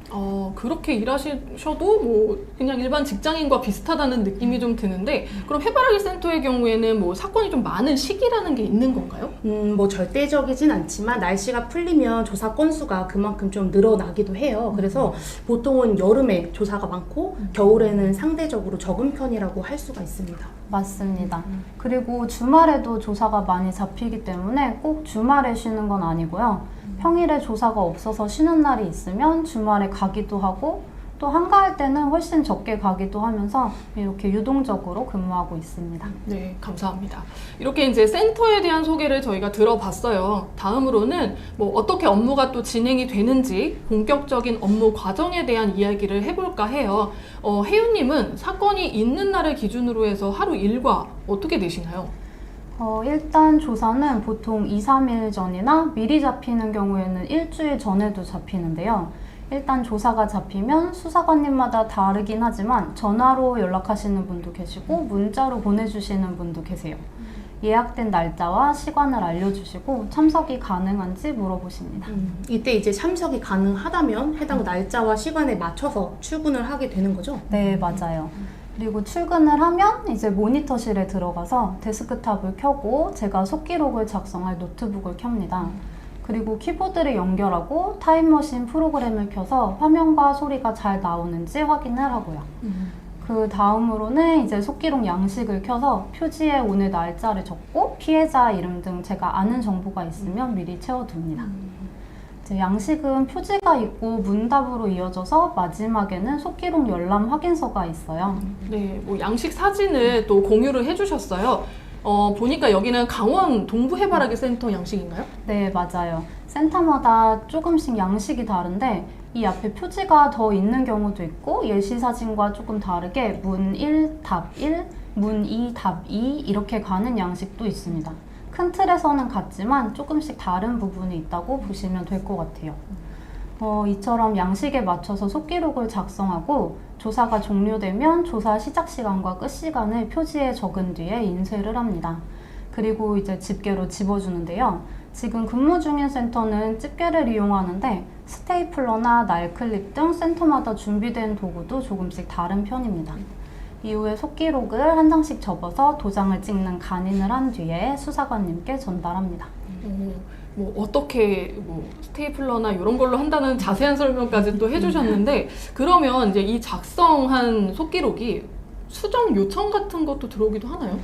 그렇게 일하셔도 뭐 그냥 일반 직장인과 비슷하다는 느낌이 좀 드는데, 그럼 해바라기 센터의 경우에는 뭐 사건이 좀 많은 시기라는 게 있는 건가요? 뭐 절대적이진 않지만 날씨가 풀리면 조사 건수가 그만큼 좀 늘어나기도 해요. 그래서 보통은 여름에 조사가 많고 겨울에는 상대적으로 적은 편이라고 할 수가 있습니다. 맞습니다. 그리고 주말에도 조사가 많이 잡히기 때문에 꼭 주말에 쉬는 건 아니고요. 평일에 조사가 없어서 쉬는 날이 있으면 주말에 가기도 하고, 또 한가할 때는 훨씬 적게 가기도 하면서 이렇게 유동적으로 근무하고 있습니다. 네, 감사합니다. 이렇게 이제 센터에 대한 소개를 저희가 들어봤어요. 다음으로는 뭐 어떻게 업무가 또 진행이 되는지 본격적인 업무 과정에 대한 이야기를 해볼까 해요. 혜윤님은 사건이 있는 날을 기준으로 해서 하루 일과 어떻게 되시나요? 일단 조사는 보통 2, 3일 전이나 미리 잡히는 경우에는 일주일 전에도 잡히는데요. 일단 조사가 잡히면 수사관님마다 다르긴 하지만 전화로 연락하시는 분도 계시고 문자로 보내주시는 분도 계세요. 예약된 날짜와 시간을 알려주시고 참석이 가능한지 물어보십니다. 이때 이제 참석이 가능하다면 해당 날짜와 시간에 맞춰서 출근을 하게 되는 거죠? 네, 맞아요. 그리고 출근을 하면 이제 모니터실에 들어가서 데스크탑을 켜고 제가 속기록을 작성할 노트북을 켭니다. 그리고 키보드를 연결하고 타임머신 프로그램을 켜서 화면과 소리가 잘 나오는지 확인을 하고요. 그 다음으로는 이제 속기록 양식을 켜서 표지에 오늘 날짜를 적고 피해자 이름 등 제가 아는 정보가 있으면 미리 채워둡니다. 이제 양식은 표지가 있고 문답으로 이어져서 마지막에는 속기록 열람 확인서가 있어요. 네, 뭐 양식 사진을 또 공유를 해주셨어요. 보니까 여기는 강원 동부 해바라기 센터 양식인가요? 네, 맞아요. 센터마다 조금씩 양식이 다른데 이 앞에 표지가 더 있는 경우도 있고 예시 사진과 조금 다르게 문 1, 답 1, 문 2, 답 2 이렇게 가는 양식도 있습니다. 큰 틀에서는 같지만 조금씩 다른 부분이 있다고 보시면 될 것 같아요. 이처럼 양식에 맞춰서 속기록을 작성하고 조사가 종료되면 조사 시작 시간과 끝 시간을 표지에 적은 뒤에 인쇄를 합니다. 그리고 이제 집게로 집어주는데요. 지금 근무 중인 센터는 집게를 이용하는데 스테이플러나 날클립 등 센터마다 준비된 도구도 조금씩 다른 편입니다. 이후에 속기록을 한 장씩 접어서 도장을 찍는 간인을 한 뒤에 수사관님께 전달합니다. 뭐 어떻게 뭐 스테이플러나 이런 걸로 한다는 자세한 설명까지 또 해주셨는데, 그러면 이제 이 작성한 속기록이 수정 요청 같은 것도 들어오기도 하나요?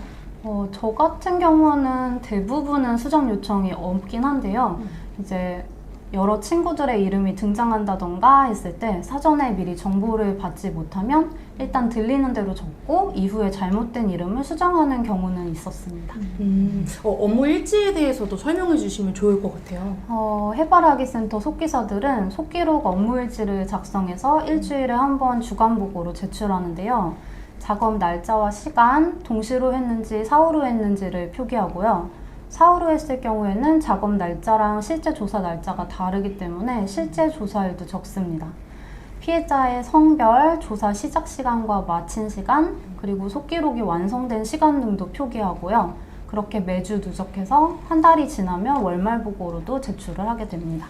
저 같은 경우는 대부분은 수정 요청이 없긴 한데요. 이제 여러 친구들의 이름이 등장한다던가 했을 때 사전에 미리 정보를 받지 못하면 일단 들리는 대로 적고 이후에 잘못된 이름을 수정하는 경우는 있었습니다. 업무 일지에 대해서도 설명해 주시면 좋을 것 같아요. 해바라기 센터 속기사들은 속기록 업무일지를 작성해서 일주일에 한 번 주간보고로 제출하는데요. 작업 날짜와 시간, 동시로 했는지 사후로 했는지를 표기하고요. 사후로 했을 경우에는 작업 날짜랑 실제 조사 날짜가 다르기 때문에 실제 조사일도 적습니다. 피해자의 성별, 조사 시작 시간과 마친 시간, 그리고 속기록이 완성된 시간 등도 표기하고요. 그렇게 매주 누적해서 한 달이 지나면 월말 보고로도 제출을 하게 됩니다.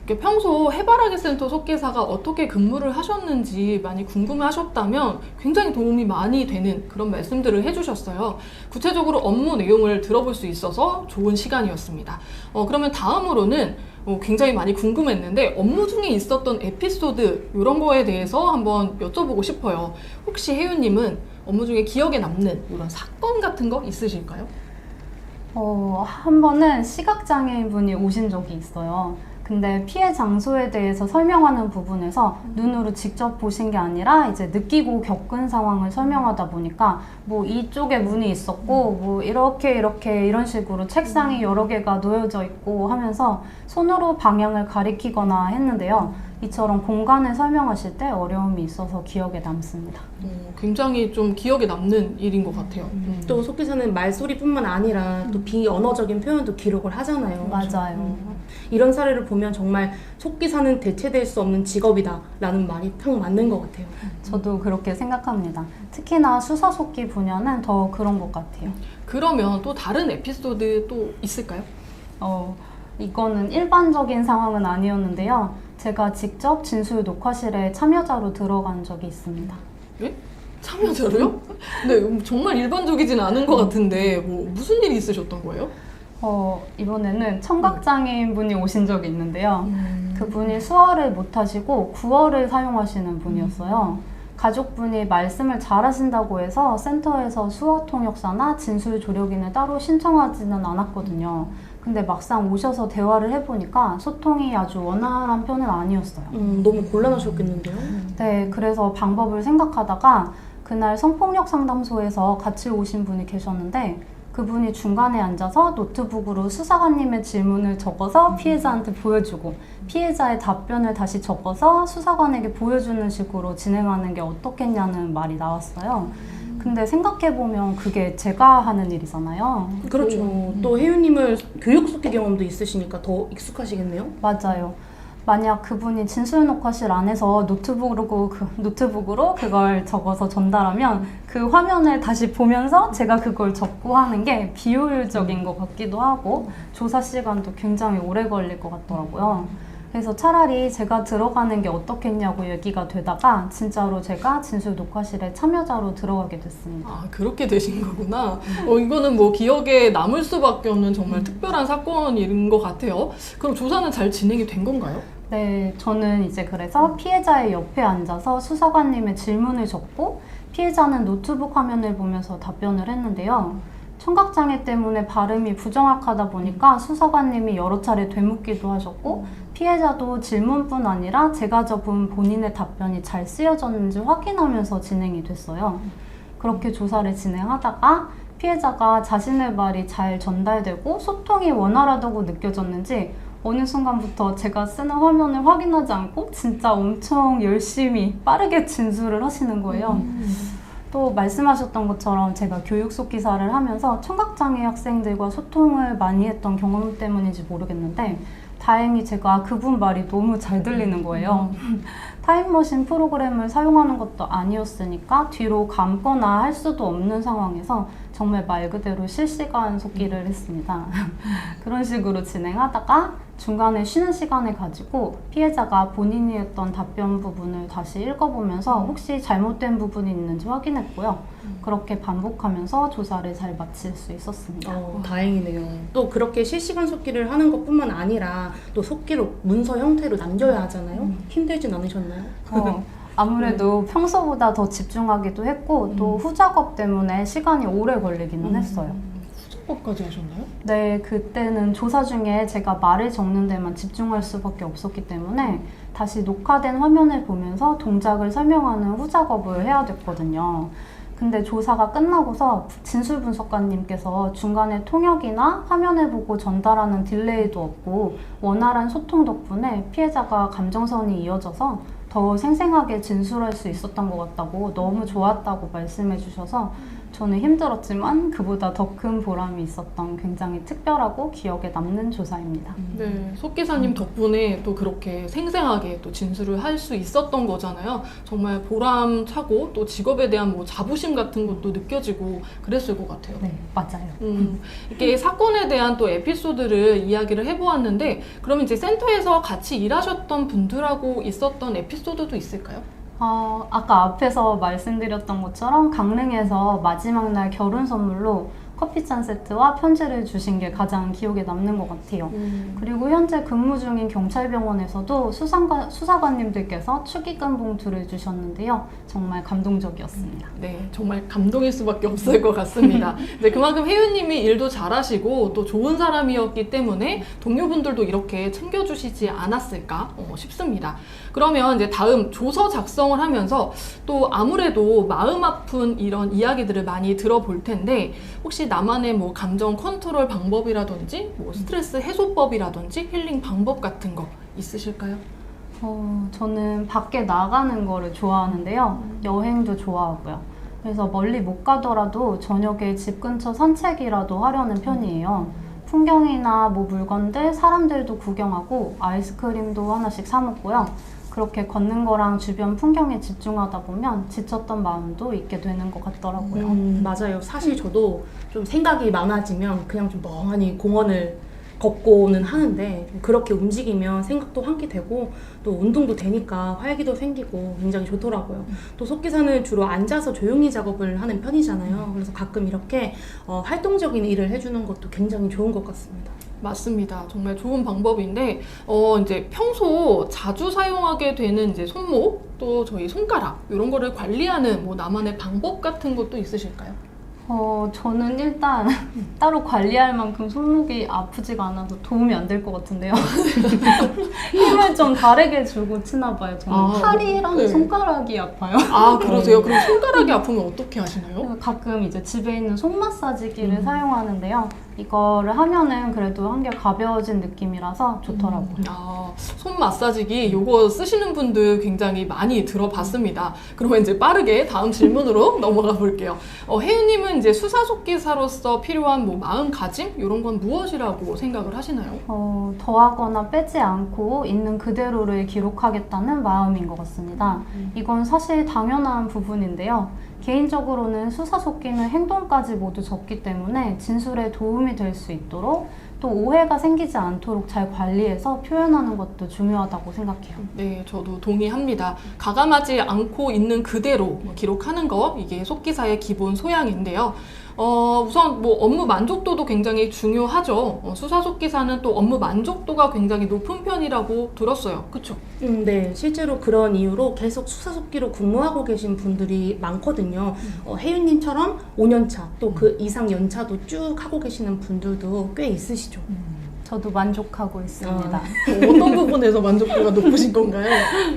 이렇게 평소 해바라기 센터 속기사가 어떻게 근무를 하셨는지 많이 궁금해하셨다면 굉장히 도움이 많이 되는 그런 말씀들을 해주셨어요. 구체적으로 업무 내용을 들어볼 수 있어서 좋은 시간이었습니다. 그러면 다음으로는 굉장히 많이 궁금했는데 업무 중에 있었던 에피소드 이런 거에 대해서 한번 여쭤보고 싶어요. 혹시 혜윤님은 업무 중에 기억에 남는 이런 사건 같은 거 있으실까요? 한 번은 시각장애인 분이 오신 적이 있어요. 근데 피해 장소에 대해서 설명하는 부분에서 눈으로 직접 보신 게 아니라 이제 느끼고 겪은 상황을 설명하다 보니까 뭐 이쪽에 문이 있었고 뭐 이렇게 이런 식으로 책상이 여러 개가 놓여져 있고 하면서 손으로 방향을 가리키거나 했는데요. 이처럼 공간을 설명하실 때 어려움이 있어서 기억에 남습니다. 굉장히 좀 기억에 남는 일인 것 같아요. 또 속기사는 말소리뿐만 아니라 또 비언어적인 표현도 기록을 하잖아요. 맞아요. 이런 사례를 보면 정말 속기사는 대체될 수 없는 직업이다라는 말이 딱 맞는 것 같아요. 저도 그렇게 생각합니다. 특히나 수사속기 분야는 더 그런 것 같아요. 그러면 또 다른 에피소드 또 있을까요? 이거는 일반적인 상황은 아니었는데요. 제가 직접 진술 녹화실에 참여자로 들어간 적이 있습니다. 예? 참여자로요? 네, 정말 일반적이진 않은 것 같은데 뭐 무슨 일이 있으셨던 거예요? 이번에는 청각장애인 분이 오신 적이 있는데요. 그분이 수어를 못하시고 구어를 사용하시는 분이었어요. 가족분이 말씀을 잘하신다고 해서 센터에서 수어 통역사나 진술 조력인을 따로 신청하지는 않았거든요. 근데 막상 오셔서 대화를 해보니까 소통이 아주 원활한 편은 아니었어요. 너무 곤란하셨겠는데요? 네, 그래서 방법을 생각하다가 그날 성폭력 상담소에서 같이 오신 분이 계셨는데 그분이 중간에 앉아서 노트북으로 수사관님의 질문을 적어서 피해자한테 보여주고 피해자의 답변을 다시 적어서 수사관에게 보여주는 식으로 진행하는 게 어떻겠냐는 말이 나왔어요. 근데 생각해보면 그게 제가 하는 일이잖아요. 그렇죠. 또 혜윤님은 교육 속기 경험도 있으시니까 더 익숙하시겠네요? 맞아요. 만약 그분이 진술 녹화실 안에서 노트북으로 그걸 적어서 전달하면 그 화면을 다시 보면서 제가 그걸 적고 하는 게 비효율적인 것 같기도 하고 조사 시간도 굉장히 오래 걸릴 것 같더라고요. 그래서 차라리 제가 들어가는 게 어떻겠냐고 얘기가 되다가 진짜로 제가 진술 녹화실에 참여자로 들어가게 됐습니다. 아, 그렇게 되신 거구나. 이거는 뭐 기억에 남을 수밖에 없는 정말 특별한 사건인 것 같아요. 그럼 조사는 잘 진행이 된 건가요? 네, 저는 이제 그래서 피해자의 옆에 앉아서 수사관님의 질문을 적고 피해자는 노트북 화면을 보면서 답변을 했는데요. 청각장애 때문에 발음이 부정확하다 보니까 수사관님이 여러 차례 되묻기도 하셨고 피해자도 질문뿐 아니라 제가 적은 본인의 답변이 잘 쓰여졌는지 확인하면서 진행이 됐어요. 그렇게 조사를 진행하다가 피해자가 자신의 말이 잘 전달되고 소통이 원활하다고 느껴졌는지 어느 순간부터 제가 쓰는 화면을 확인하지 않고 진짜 엄청 열심히 빠르게 진술을 하시는 거예요. 또 말씀하셨던 것처럼 제가 교육 속 기사를 하면서 청각장애 학생들과 소통을 많이 했던 경험 때문인지 모르겠는데 다행히 제가 그분 말이 너무 잘 들리는 거예요. 타임머신 프로그램을 사용하는 것도 아니었으니까 뒤로 감거나 할 수도 없는 상황에서 정말 말 그대로 실시간 속기를 했습니다. 그런 식으로 진행하다가 중간에 쉬는 시간을 가지고 피해자가 본인이 했던 답변 부분을 다시 읽어보면서 혹시 잘못된 부분이 있는지 확인했고요. 그렇게 반복하면서 조사를 잘 마칠 수 있었습니다. 다행이네요. 또 그렇게 실시간 속기를 하는 것뿐만 아니라 또 속기로 문서 형태로 남겨야 하잖아요. 힘들진 않으셨나요? 아무래도 평소보다 더 집중하기도 했고 또 후작업 때문에 시간이 오래 걸리기는 했어요. 후작업까지 하셨나요? 네, 그때는 조사 중에 제가 말을 적는 데만 집중할 수밖에 없었기 때문에 다시 녹화된 화면을 보면서 동작을 설명하는 후작업을 해야 됐거든요. 근데 조사가 끝나고서 진술분석관님께서 중간에 통역이나 화면을 보고 전달하는 딜레이도 없고 원활한 소통 덕분에 피해자가 감정선이 이어져서 더 생생하게 진술할 수 있었던 것 같다고 너무 좋았다고 말씀해 주셔서 저는 힘들었지만 그보다 더 큰 보람이 있었던 굉장히 특별하고 기억에 남는 조사입니다. 네, 속 기사님 덕분에 또 그렇게 생생하게 또 진술을 할 수 있었던 거잖아요. 정말 보람차고 또 직업에 대한 뭐 자부심 같은 것도 느껴지고 그랬을 것 같아요. 네, 맞아요. 이렇게 사건에 대한 또 에피소드를 이야기를 해보았는데, 그러면 이제 센터에서 같이 일하셨던 분들하고 있었던 에피소드도 있을까요? 아까 앞에서 말씀드렸던 것처럼 강릉에서 마지막 날 결혼 선물로 커피잔 세트와 편지를 주신 게 가장 기억에 남는 것 같아요. 그리고 현재 근무 중인 경찰병원에서도 수사관님들께서 축의금 봉투를 주셨는데요. 정말 감동적이었습니다. 네, 정말 감동일 수밖에 없을 것 같습니다. 네, 그만큼 혜윤님이 일도 잘하시고 또 좋은 사람이었기 때문에 동료분들도 이렇게 챙겨주시지 않았을까 싶습니다. 그러면 이제 다음 조서 작성을 하면서 또 아무래도 마음 아픈 이런 이야기들을 많이 들어볼 텐데, 혹시 나만의 뭐 감정 컨트롤 방법이라든지 뭐 스트레스 해소법이라든지 힐링 방법 같은 거 있으실까요? 저는 밖에 나가는 거를 좋아하는데요. 여행도 좋아하고요. 그래서 멀리 못 가더라도 저녁에 집 근처 산책이라도 하려는 편이에요. 풍경이나 뭐 물건들, 사람들도 구경하고 아이스크림도 하나씩 사 먹고요. 그렇게 걷는 거랑 주변 풍경에 집중하다 보면 지쳤던 마음도 잊게 되는 것 같더라고요. 맞아요. 사실 저도 좀 생각이 많아지면 그냥 좀 멍하니 공원을 걷고는 하는데, 그렇게 움직이면 생각도 환기되고 또 운동도 되니까 활기도 생기고 굉장히 좋더라고요. 또 속기사는 주로 앉아서 조용히 작업을 하는 편이잖아요. 그래서 가끔 이렇게 활동적인 일을 해주는 것도 굉장히 좋은 것 같습니다. 맞습니다. 정말 좋은 방법인데, 이제 평소 자주 사용하게 되는 이제 손목, 또 저희 손가락, 이런 거를 관리하는 뭐 나만의 방법 같은 것도 있으실까요? 저는 일단 따로 관리할 만큼 손목이 아프지가 않아서 도움이 안 될 것 같은데요. 힘을 좀 다르게 주고 치나 봐요. 저는 팔이랑 네. 손가락이 아파요. 아, 그러세요? 그럼 손가락이 아프면 어떻게 하시나요? 가끔 이제 집에 있는 손 마사지기를 사용하는데요. 이거를 하면은 그래도 한결 가벼워진 느낌이라서 좋더라고요. 손 마사지기 요거 쓰시는 분들 굉장히 많이 들어봤습니다. 그러면 이제 빠르게 다음 질문으로 넘어가 볼게요. 혜윤님은 이제 수사속기사로서 필요한 뭐 마음가짐 이런 건 무엇이라고 생각을 하시나요? 더하거나 빼지 않고 있는 그대로를 기록하겠다는 마음인 것 같습니다. 이건 사실 당연한 부분인데요. 개인적으로는 수사속기는 행동까지 모두 적기 때문에 진술에 도움이 될 수 있도록 또 오해가 생기지 않도록 잘 관리해서 표현하는 것도 중요하다고 생각해요. 네, 저도 동의합니다. 가감하지 않고 있는 그대로 기록하는 거, 이게 속기사의 기본 소양인데요. 우선 뭐 업무 만족도도 굉장히 중요하죠. 수사속기사는 또 업무 만족도가 굉장히 높은 편이라고 들었어요. 그렇죠? 네, 실제로 그런 이유로 계속 수사속기로 근무하고 계신 분들이 많거든요. 혜윤님처럼 5년차 또 그 이상 연차도 쭉 하고 계시는 분들도 꽤 있으시죠. 저도 만족하고 있습니다. 어떤 부분에서 만족도가 높으신 건가요?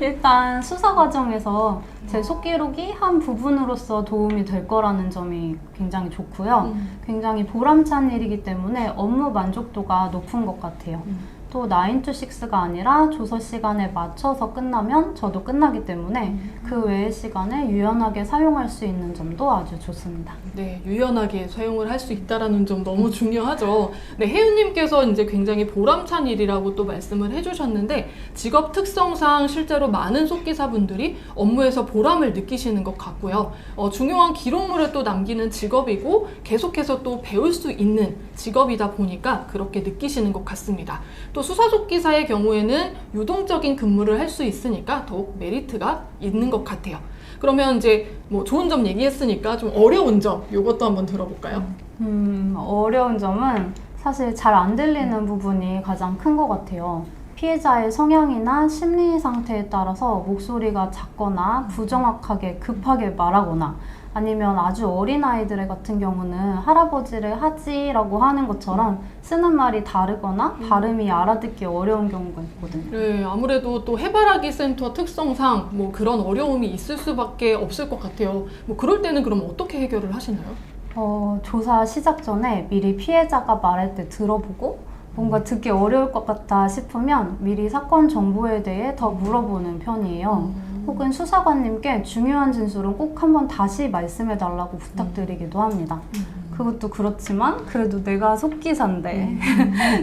일단 수사 과정에서 제 속기록이 한 부분으로서 도움이 될 거라는 점이 굉장히 좋고요. 굉장히 보람찬 일이기 때문에 업무 만족도가 높은 것 같아요. 또 9 to 6가 아니라 조서 시간에 맞춰서 끝나면 저도 끝나기 때문에 그 외의 시간에 유연하게 사용할 수 있는 점도 아주 좋습니다. 네, 유연하게 사용을 할 수 있다라는 점 너무 중요하죠. 네, 혜윤님께서 이제 굉장히 보람찬 일이라고 또 말씀을 해주셨는데, 직업 특성상 실제로 많은 속기사분들이 업무에서 보람을 느끼시는 것 같고요. 중요한 기록물을 또 남기는 직업이고 계속해서 또 배울 수 있는 직업이다 보니까 그렇게 느끼시는 것 같습니다. 또 수사속기사의 경우에는 유동적인 근무를 할 수 있으니까 더욱 메리트가 있는 것 같아요. 그러면 이제 뭐 좋은 점 얘기했으니까 좀 어려운 점 이것도 한번 들어볼까요? 어려운 점은 사실 잘 안 들리는 부분이 가장 큰 것 같아요. 피해자의 성향이나 심리 상태에 따라서 목소리가 작거나 부정확하게 급하게 말하거나, 아니면 아주 어린 아이들 같은 경우는 할아버지를 하지라고 하는 것처럼 쓰는 말이 다르거나 발음이 알아듣기 어려운 경우가 있거든요. 네, 아무래도 또 해바라기 센터 특성상 뭐 그런 어려움이 있을 수밖에 없을 것 같아요. 뭐 그럴 때는 그럼 어떻게 해결을 하시나요? 조사 시작 전에 미리 피해자가 말할 때 들어보고 뭔가 듣기 어려울 것 같다 싶으면 미리 사건 정보에 대해 더 물어보는 편이에요. 혹은 수사관님께 중요한 진술은 꼭 한번 다시 말씀해 달라고 부탁드리기도 합니다. 그것도 그렇지만 그래도 내가 속기사인데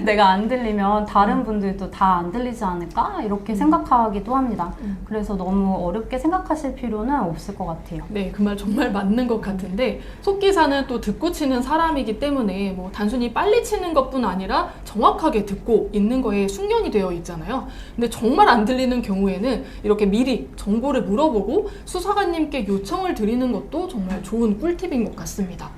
내가 안 들리면 다른 분들도 다 안 들리지 않을까? 이렇게 생각하기도 합니다. 그래서 너무 어렵게 생각하실 필요는 없을 것 같아요. 네, 그 말 정말 맞는 것 같은데 속기사는 또 듣고 치는 사람이기 때문에 뭐 단순히 빨리 치는 것뿐 아니라 정확하게 듣고 있는 거에 숙련이 되어 있잖아요. 근데 정말 안 들리는 경우에는 이렇게 미리 정보를 물어보고 수사관님께 요청을 드리는 것도 정말 좋은 꿀팁인 것 같습니다.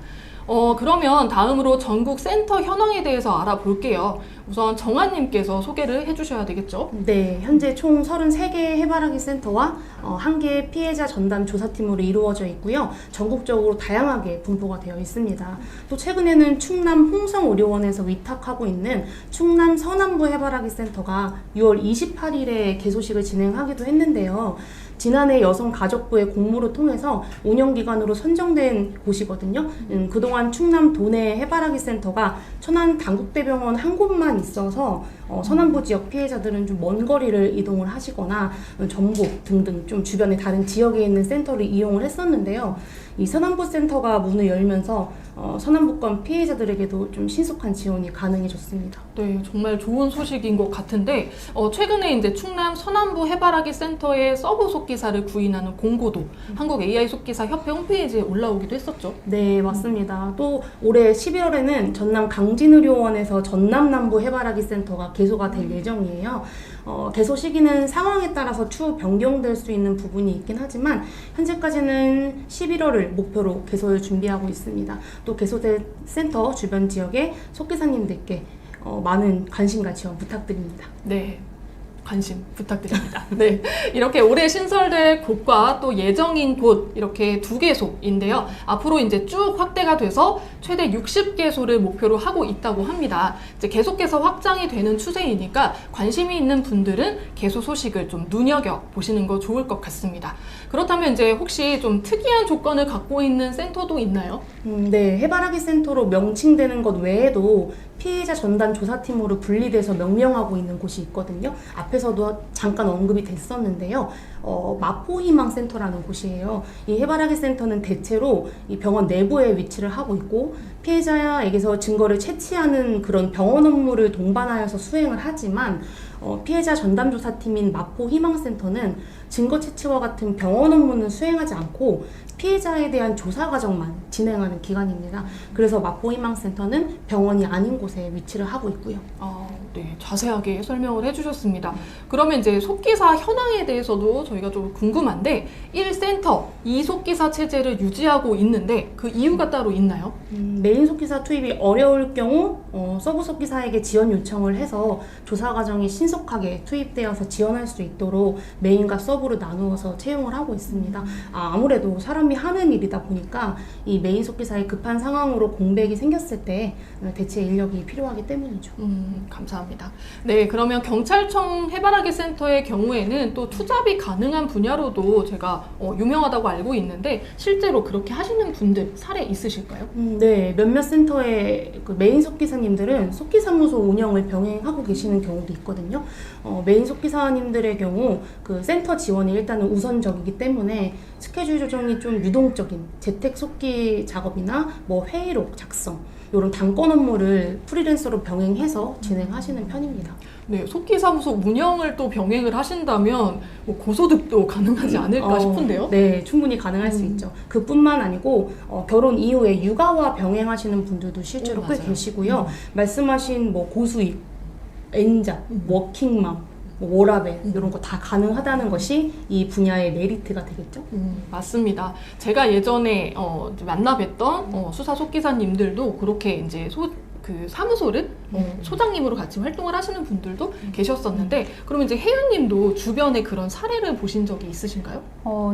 그러면 다음으로 전국 센터 현황에 대해서 알아볼게요. 우선 정한님께서 소개를 해주셔야 되겠죠? 네, 현재 총 33개의 해바라기 센터와 1개의 피해자 전담 조사팀으로 이루어져 있고요. 전국적으로 다양하게 분포가 되어 있습니다. 또 최근에는 충남 홍성의료원에서 위탁하고 있는 충남 서남부 해바라기 센터가 6월 28일에 개소식을 진행하기도 했는데요. 지난해 여성가족부의 공모를 통해서 운영기관으로 선정된 곳이거든요. 그동안 충남 도내 해바라기 센터가 천안 당국대병원 한 곳만 있어서 서남부 지역 피해자들은 좀 먼 거리를 이동을 하시거나 전북 등등 좀 주변의 다른 지역에 있는 센터를 이용을 했었는데요. 이 서남부 센터가 문을 열면서 서남부권 피해자들에게도 좀 신속한 지원이 가능해졌습니다. 네, 정말 좋은 소식인 것 같은데 최근에 이제 충남 서남부 해바라기 센터의 서브 속기사를 구인하는 공고도 한국 AI 속기사 협회 홈페이지에 올라오기도 했었죠. 네, 맞습니다. 또 올해 11월에는 전남 강진의료원에서 전남남부 해바라기 센터가 개소가 될 예정이에요. 개소 시기는 상황에 따라서 추후 변경될 수 있는 부분이 있긴 하지만 현재까지는 11월을 목표로 개소를 준비하고 있습니다. 또 개소될 센터 주변 지역의 속기사님들께 많은 관심과 지원 부탁드립니다. 네. 관심 부탁드립니다. 네, 이렇게 올해 신설될 곳과 또 예정인 곳 이렇게 2개소인데요. 앞으로 이제 쭉 확대가 돼서 최대 60개소를 목표로 하고 있다고 합니다. 이제 계속해서 확장이 되는 추세이니까 관심이 있는 분들은 개소 소식을 좀 눈여겨 보시는 거 좋을 것 같습니다. 그렇다면 이제 혹시 좀 특이한 조건을 갖고 있는 센터도 있나요? 네, 해바라기 센터로 명칭되는 것 외에도 피해자 전담 조사팀으로 분리돼서 명명하고 있는 곳이 있거든요. 앞에서도 잠깐 언급이 됐었는데요. 마포희망센터라는 곳이에요. 이 해바라기 센터는 대체로 이 병원 내부에 위치를 하고 있고 피해자에게서 증거를 채취하는 그런 병원 업무를 동반하여서 수행을 하지만 피해자 전담조사팀인 마포희망센터는 증거 채취와 같은 병원 업무는 수행하지 않고 피해자에 대한 조사 과정만 진행하는 기관입니다. 그래서 마포희망센터는 병원이 아닌 곳에 위치를 하고 있고요. 네, 자세하게 설명을 해주셨습니다. 그러면 이제 속기사 현황에 대해서도 저희가 좀 궁금한데 1센터 2속기사 체제를 유지하고 있는데 그 이유가 따로 있나요? 메인 속기사 투입이 어려울 경우 서브 속기사에게 지원 요청을 해서 조사 과정이 신속하게 투입되어서 지원할 수 있도록 메인과 서브로 나누어서 채용을 하고 있습니다. 아무래도 사람이 하는 일이다 보니까 이 메인 속기사의 급한 상황으로 공백이 생겼을 때 대체 인력이 필요하기 때문이죠. 감사합니다. 네, 그러면 경찰청 해바라기 센터의 경우에는 또 투잡이 가능한 분야로도 제가 유명하다고 알고 있는데 실제로 그렇게 하시는 분들 사례 있으실까요? 네, 몇몇 센터의 그 메인 속기사님들은 속기사무소 운영을 병행하고 계시는 경우도 있거든요. 메인 속기사님들의 경우 그 센터 지원이 일단은 우선적이기 때문에 스케줄 조정이 좀 유동적인 재택 속기 작업이나 뭐 회의록 작성 이런 단건 업무를 프리랜서로 병행해서 진행하시는 편입니다. 네, 속기사무소 운영을 또 병행을 하신다면 뭐 고소득도 가능하지 않을까 싶은데요? 네, 충분히 가능할 수 있죠. 그뿐만 아니고 결혼 이후에 육아와 병행하시는 분들도 실제로 꽤 맞아요. 계시고요. 말씀하신 뭐 고수입, N자, 워킹맘, 뭐 워라벨 이런 거 다 가능하다는 것이 이 분야의 메리트가 되겠죠. 맞습니다. 제가 예전에 만나 뵀던 수사 속기사님들도 그렇게 이제 그 사무소를 소장님으로 같이 활동을 하시는 분들도 계셨었는데 그러면 이제 혜윤님도 주변에 그런 사례를 보신 적이 있으신가요?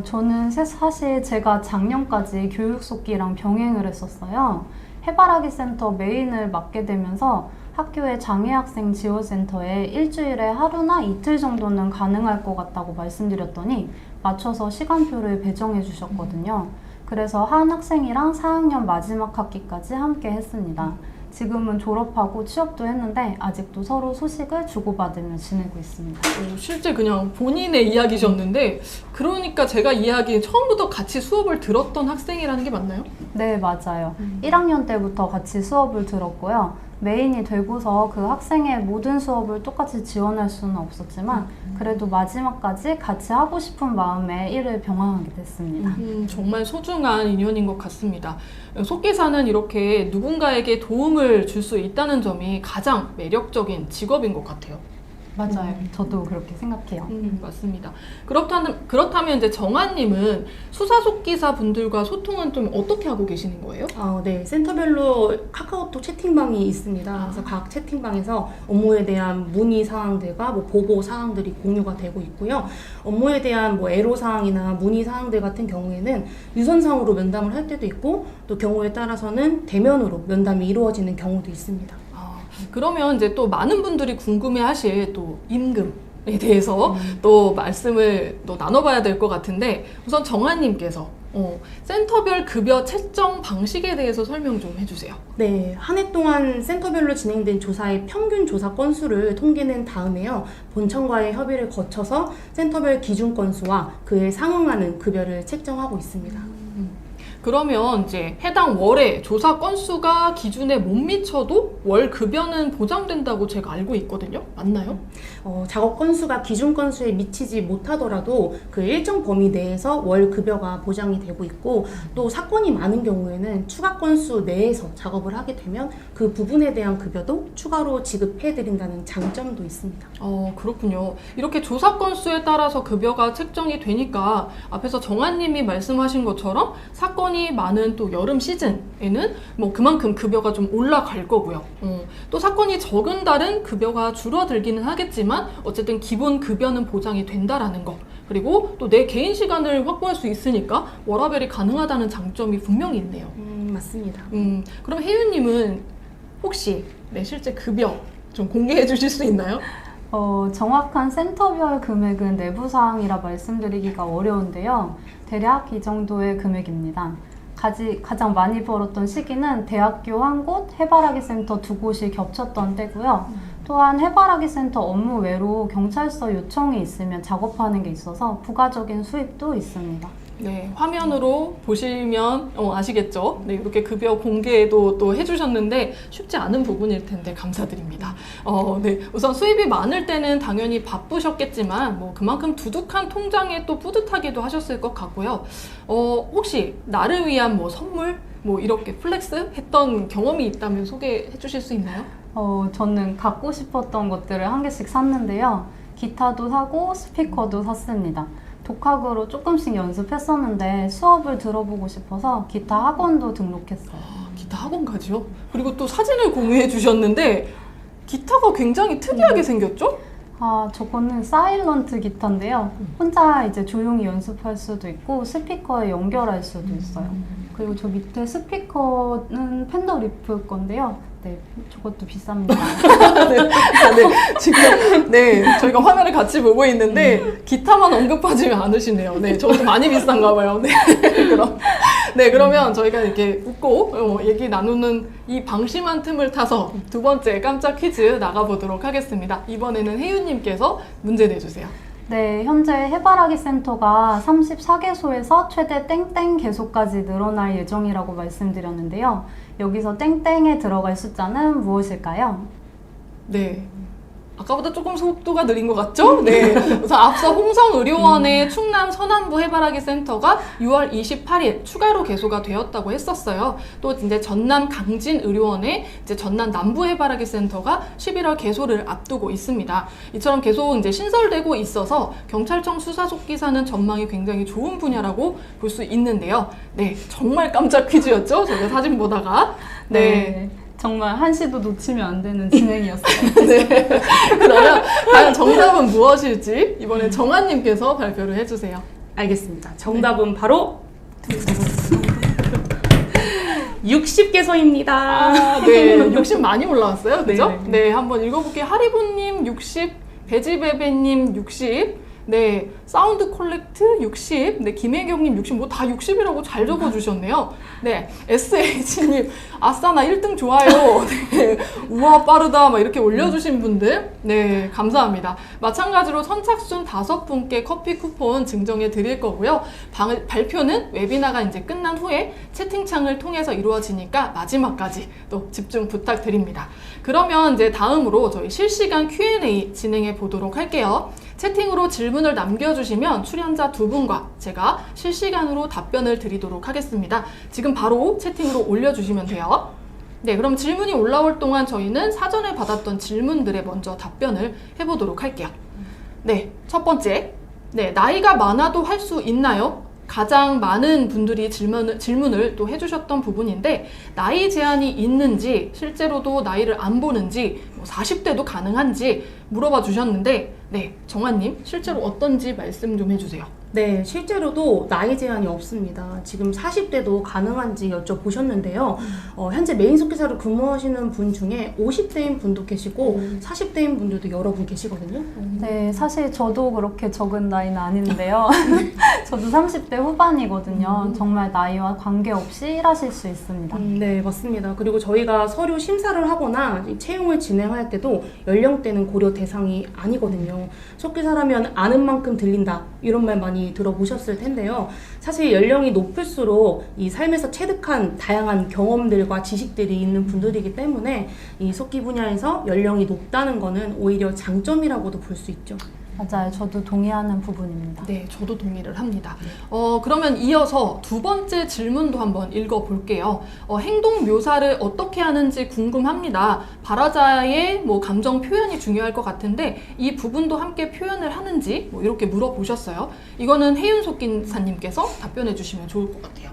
저는 사실 제가 작년까지 교육속기랑 병행을 했었어요. 해바라기 센터 메인을 맡게 되면서 학교의 장애학생 지원센터에 일주일에 하루나 이틀 정도는 가능할 것 같다고 말씀드렸더니 맞춰서 시간표를 배정해 주셨거든요. 그래서 한 학생이랑 4학년 마지막 학기까지 함께 했습니다. 지금은 졸업하고 취업도 했는데 아직도 서로 소식을 주고받으며 지내고 있습니다. 실제 그냥 본인의 이야기셨는데 그러니까 제가 이야기 처음부터 같이 수업을 들었던 학생이라는 게 맞나요? 네, 맞아요. 1학년 때부터 같이 수업을 들었고요. 메인이 되고서 그 학생의 모든 수업을 똑같이 지원할 수는 없었지만 그래도 마지막까지 같이 하고 싶은 마음에 이를 병행하게 됐습니다. 정말 소중한 인연인 것 같습니다. 속기사는 이렇게 누군가에게 도움을 줄 수 있다는 점이 가장 매력적인 직업인 것 같아요. 맞아요. 저도 그렇게 생각해요. 맞습니다. 그렇다면 이제 정아님은 수사속기사 분들과 소통은 좀 어떻게 하고 계시는 거예요? 네, 센터별로 카카오톡 채팅방이 있습니다. 그래서 각 채팅방에서 업무에 대한 문의 사항들과 뭐 보고 사항들이 공유가 되고 있고요. 업무에 대한 뭐 애로 사항이나 문의 사항들 같은 경우에는 유선상으로 면담을 할 때도 있고 또 경우에 따라서는 대면으로 면담이 이루어지는 경우도 있습니다. 그러면 이제 또 많은 분들이 궁금해하실 또 임금에 대해서 또 말씀을 또 나눠봐야 될 것 같은데 우선 정아님께서 센터별 급여 책정 방식에 대해서 설명 좀 해주세요. 네, 한 해 동안 센터별로 진행된 조사의 평균 조사 건수를 통계낸 다음에요. 본청과의 협의를 거쳐서 센터별 기준 건수와 그에 상응하는 급여를 책정하고 있습니다. 그러면 이제 해당 월의 조사 건수가 기준에 못 미쳐도 월 급여는 보장된다고 제가 알고 있거든요. 맞나요? 작업 건수가 기준 건수에 미치지 못하더라도 그 일정 범위 내에서 월 급여가 보장이 되고 있고 또 사건이 많은 경우에는 추가 건수 내에서 작업을 하게 되면 그 부분에 대한 급여도 추가로 지급해드린다는 장점도 있습니다. 그렇군요. 이렇게 조사 건수에 따라서 급여가 책정이 되니까 앞에서 정아님이 말씀하신 것처럼 사건이 많은 또 여름 시즌에는 뭐 그만큼 급여가 좀 올라갈 거고요. 또 사건이 적은 달은 급여가 줄어들기는 하겠지만 어쨌든 기본 급여는 보장이 된다라는 거. 그리고 또 내 개인 시간을 확보할 수 있으니까 워라밸이 가능하다는 장점이 분명히 있네요. 맞습니다. 그럼 혜윤님은 혹시 실제 급여 좀 공개해 주실 수 있나요? 정확한 센터별 금액은 내부 사항이라 말씀드리기가 어려운데요. 대략 이 정도의 금액입니다. 가장 많이 벌었던 시기는 대학교 한 곳, 해바라기 센터 두 곳이 겹쳤던 때고요. 또한 해바라기 센터 업무 외로 경찰서 요청이 있으면 작업하는 게 있어서 부가적인 수입도 있습니다. 네, 화면으로 보시면 아시겠죠? 네, 이렇게 급여 공개도 또 해주셨는데 쉽지 않은 부분일 텐데 감사드립니다. 네, 우선 수입이 많을 때는 당연히 바쁘셨겠지만 뭐 그만큼 두둑한 통장에 또 뿌듯하기도 하셨을 것 같고요. 혹시 나를 위한 뭐 선물 뭐 이렇게 플렉스 했던 경험이 있다면 소개해 주실 수 있나요? 저는 갖고 싶었던 것들을 한 개씩 샀는데요. 기타도 사고 스피커도 샀습니다. 독학으로 조금씩 연습했었는데 수업을 들어보고 싶어서 기타 학원도 등록했어요. 기타 학원까지요? 그리고 또 사진을 공유해 주셨는데 기타가 굉장히 특이하게 생겼죠? 저거는 사일런트 기타인데요. 혼자 이제 조용히 연습할 수도 있고 스피커에 연결할 수도 있어요. 그리고 저 밑에 스피커는 팬더 리프 건데요. 네, 저것도 비쌉니다. 지금 저희가 화면을 같이 보고 있는데 기타만 언급하지 않으시네요. 네, 저것도 많이 비싼가 봐요. 그러면 저희가 이렇게 웃고 얘기 나누는 이 방심한 틈을 타서 두 번째 깜짝 퀴즈 나가보도록 하겠습니다. 이번에는 혜윤님께서 문제 내주세요. 네, 현재 해바라기 센터가 34개소에서 최대 땡땡 개소까지 늘어날 예정이라고 말씀드렸는데요. 여기서 땡땡에 들어갈 숫자는 무엇일까요? 네. 아까보다 조금 속도가 느린 것 같죠? 네. 우선 앞서 홍성의료원의 충남 서남부 해바라기 센터가 6월 28일 추가로 개소가 되었다고 했었어요. 또 이제 전남 강진의료원의 이제 전남 남부 해바라기 센터가 11월 개소를 앞두고 있습니다. 이처럼 계속 이제 신설되고 있어서 경찰청 수사속기사는 전망이 굉장히 좋은 분야라고 볼 수 있는데요. 네, 정말 깜짝 퀴즈였죠? 제가 사진 보다가. 네. 정말 한시도 놓치면 안 되는 진행이었어요. 네. 그러면 과연 정답은 무엇일지 이번에 정아님께서 발표를 해주세요. 알겠습니다. 정답은 바로 60개소입니다. 네, 60 많이 올라왔어요. 그죠? 네. 네, 한번 읽어볼게요. 하리보님 60, 배지베베님 60, 네, 사운드 콜렉트 60, 네, 김혜경님 60, 뭐 다 60이라고 잘 적어주셨네요. 네, SH님, 아싸, 나 1등 좋아요. 네, 우와, 빠르다. 막 이렇게 올려주신 분들, 네, 감사합니다. 마찬가지로 선착순 5분께 커피 쿠폰 증정해 드릴 거고요. 발표는 웨비나가 이제 끝난 후에 채팅창을 통해서 이루어지니까 마지막까지 또 집중 부탁드립니다. 그러면 이제 다음으로 저희 실시간 Q&A 진행해 보도록 할게요. 채팅으로 질문을 남겨주시면 출연자 2분과 제가 실시간으로 답변을 드리도록 하겠습니다. 지금 바로 채팅으로 올려주시면 돼요. 네, 그럼 질문이 올라올 동안 저희는 사전에 받았던 질문들에 먼저 답변을 해보도록 할게요. 네, 첫 번째. 네, 나이가 많아도 할 수 있나요? 가장 많은 분들이 질문을 또 해주셨던 부분인데, 나이 제한이 있는지, 실제로도 나이를 안 보는지, 40대도 가능한지 물어봐 주셨는데, 네, 정한님, 실제로 어떤지 말씀 좀 해주세요. 네, 실제로도 나이 제한이 없습니다. 지금 40대도 가능한지 여쭤보셨는데요. 현재 메인 속기사로 근무하시는 분 중에 50대인 분도 계시고 40대인 분들도 여러 분 계시거든요. 네, 사실 저도 그렇게 적은 나이는 아닌데요. 저도 30대 후반이거든요. 정말 나이와 관계없이 일하실 수 있습니다. 네, 맞습니다. 그리고 저희가 서류 심사를 하거나 채용을 진행할 때도 연령대는 고려 대상이 아니거든요. 속기사라면 아는 만큼 들린다, 이런 말 많이 들어보셨을 텐데요. 사실 연령이 높을수록 이 삶에서 체득한 다양한 경험들과 지식들이 있는 분들이기 때문에 이 속기 분야에서 연령이 높다는 거는 오히려 장점이라고도 볼 수 있죠. 맞아요. 저도 동의하는 부분입니다. 네, 저도 동의를 합니다. 그러면 이어서 두 번째 질문도 한번 읽어볼게요. 행동 묘사를 어떻게 하는지 궁금합니다. 발화자의 감정 표현이 중요할 것 같은데 이 부분도 함께 표현을 하는지 이렇게 물어보셨어요. 이거는 혜윤 속기사님께서 답변해 주시면 좋을 것 같아요.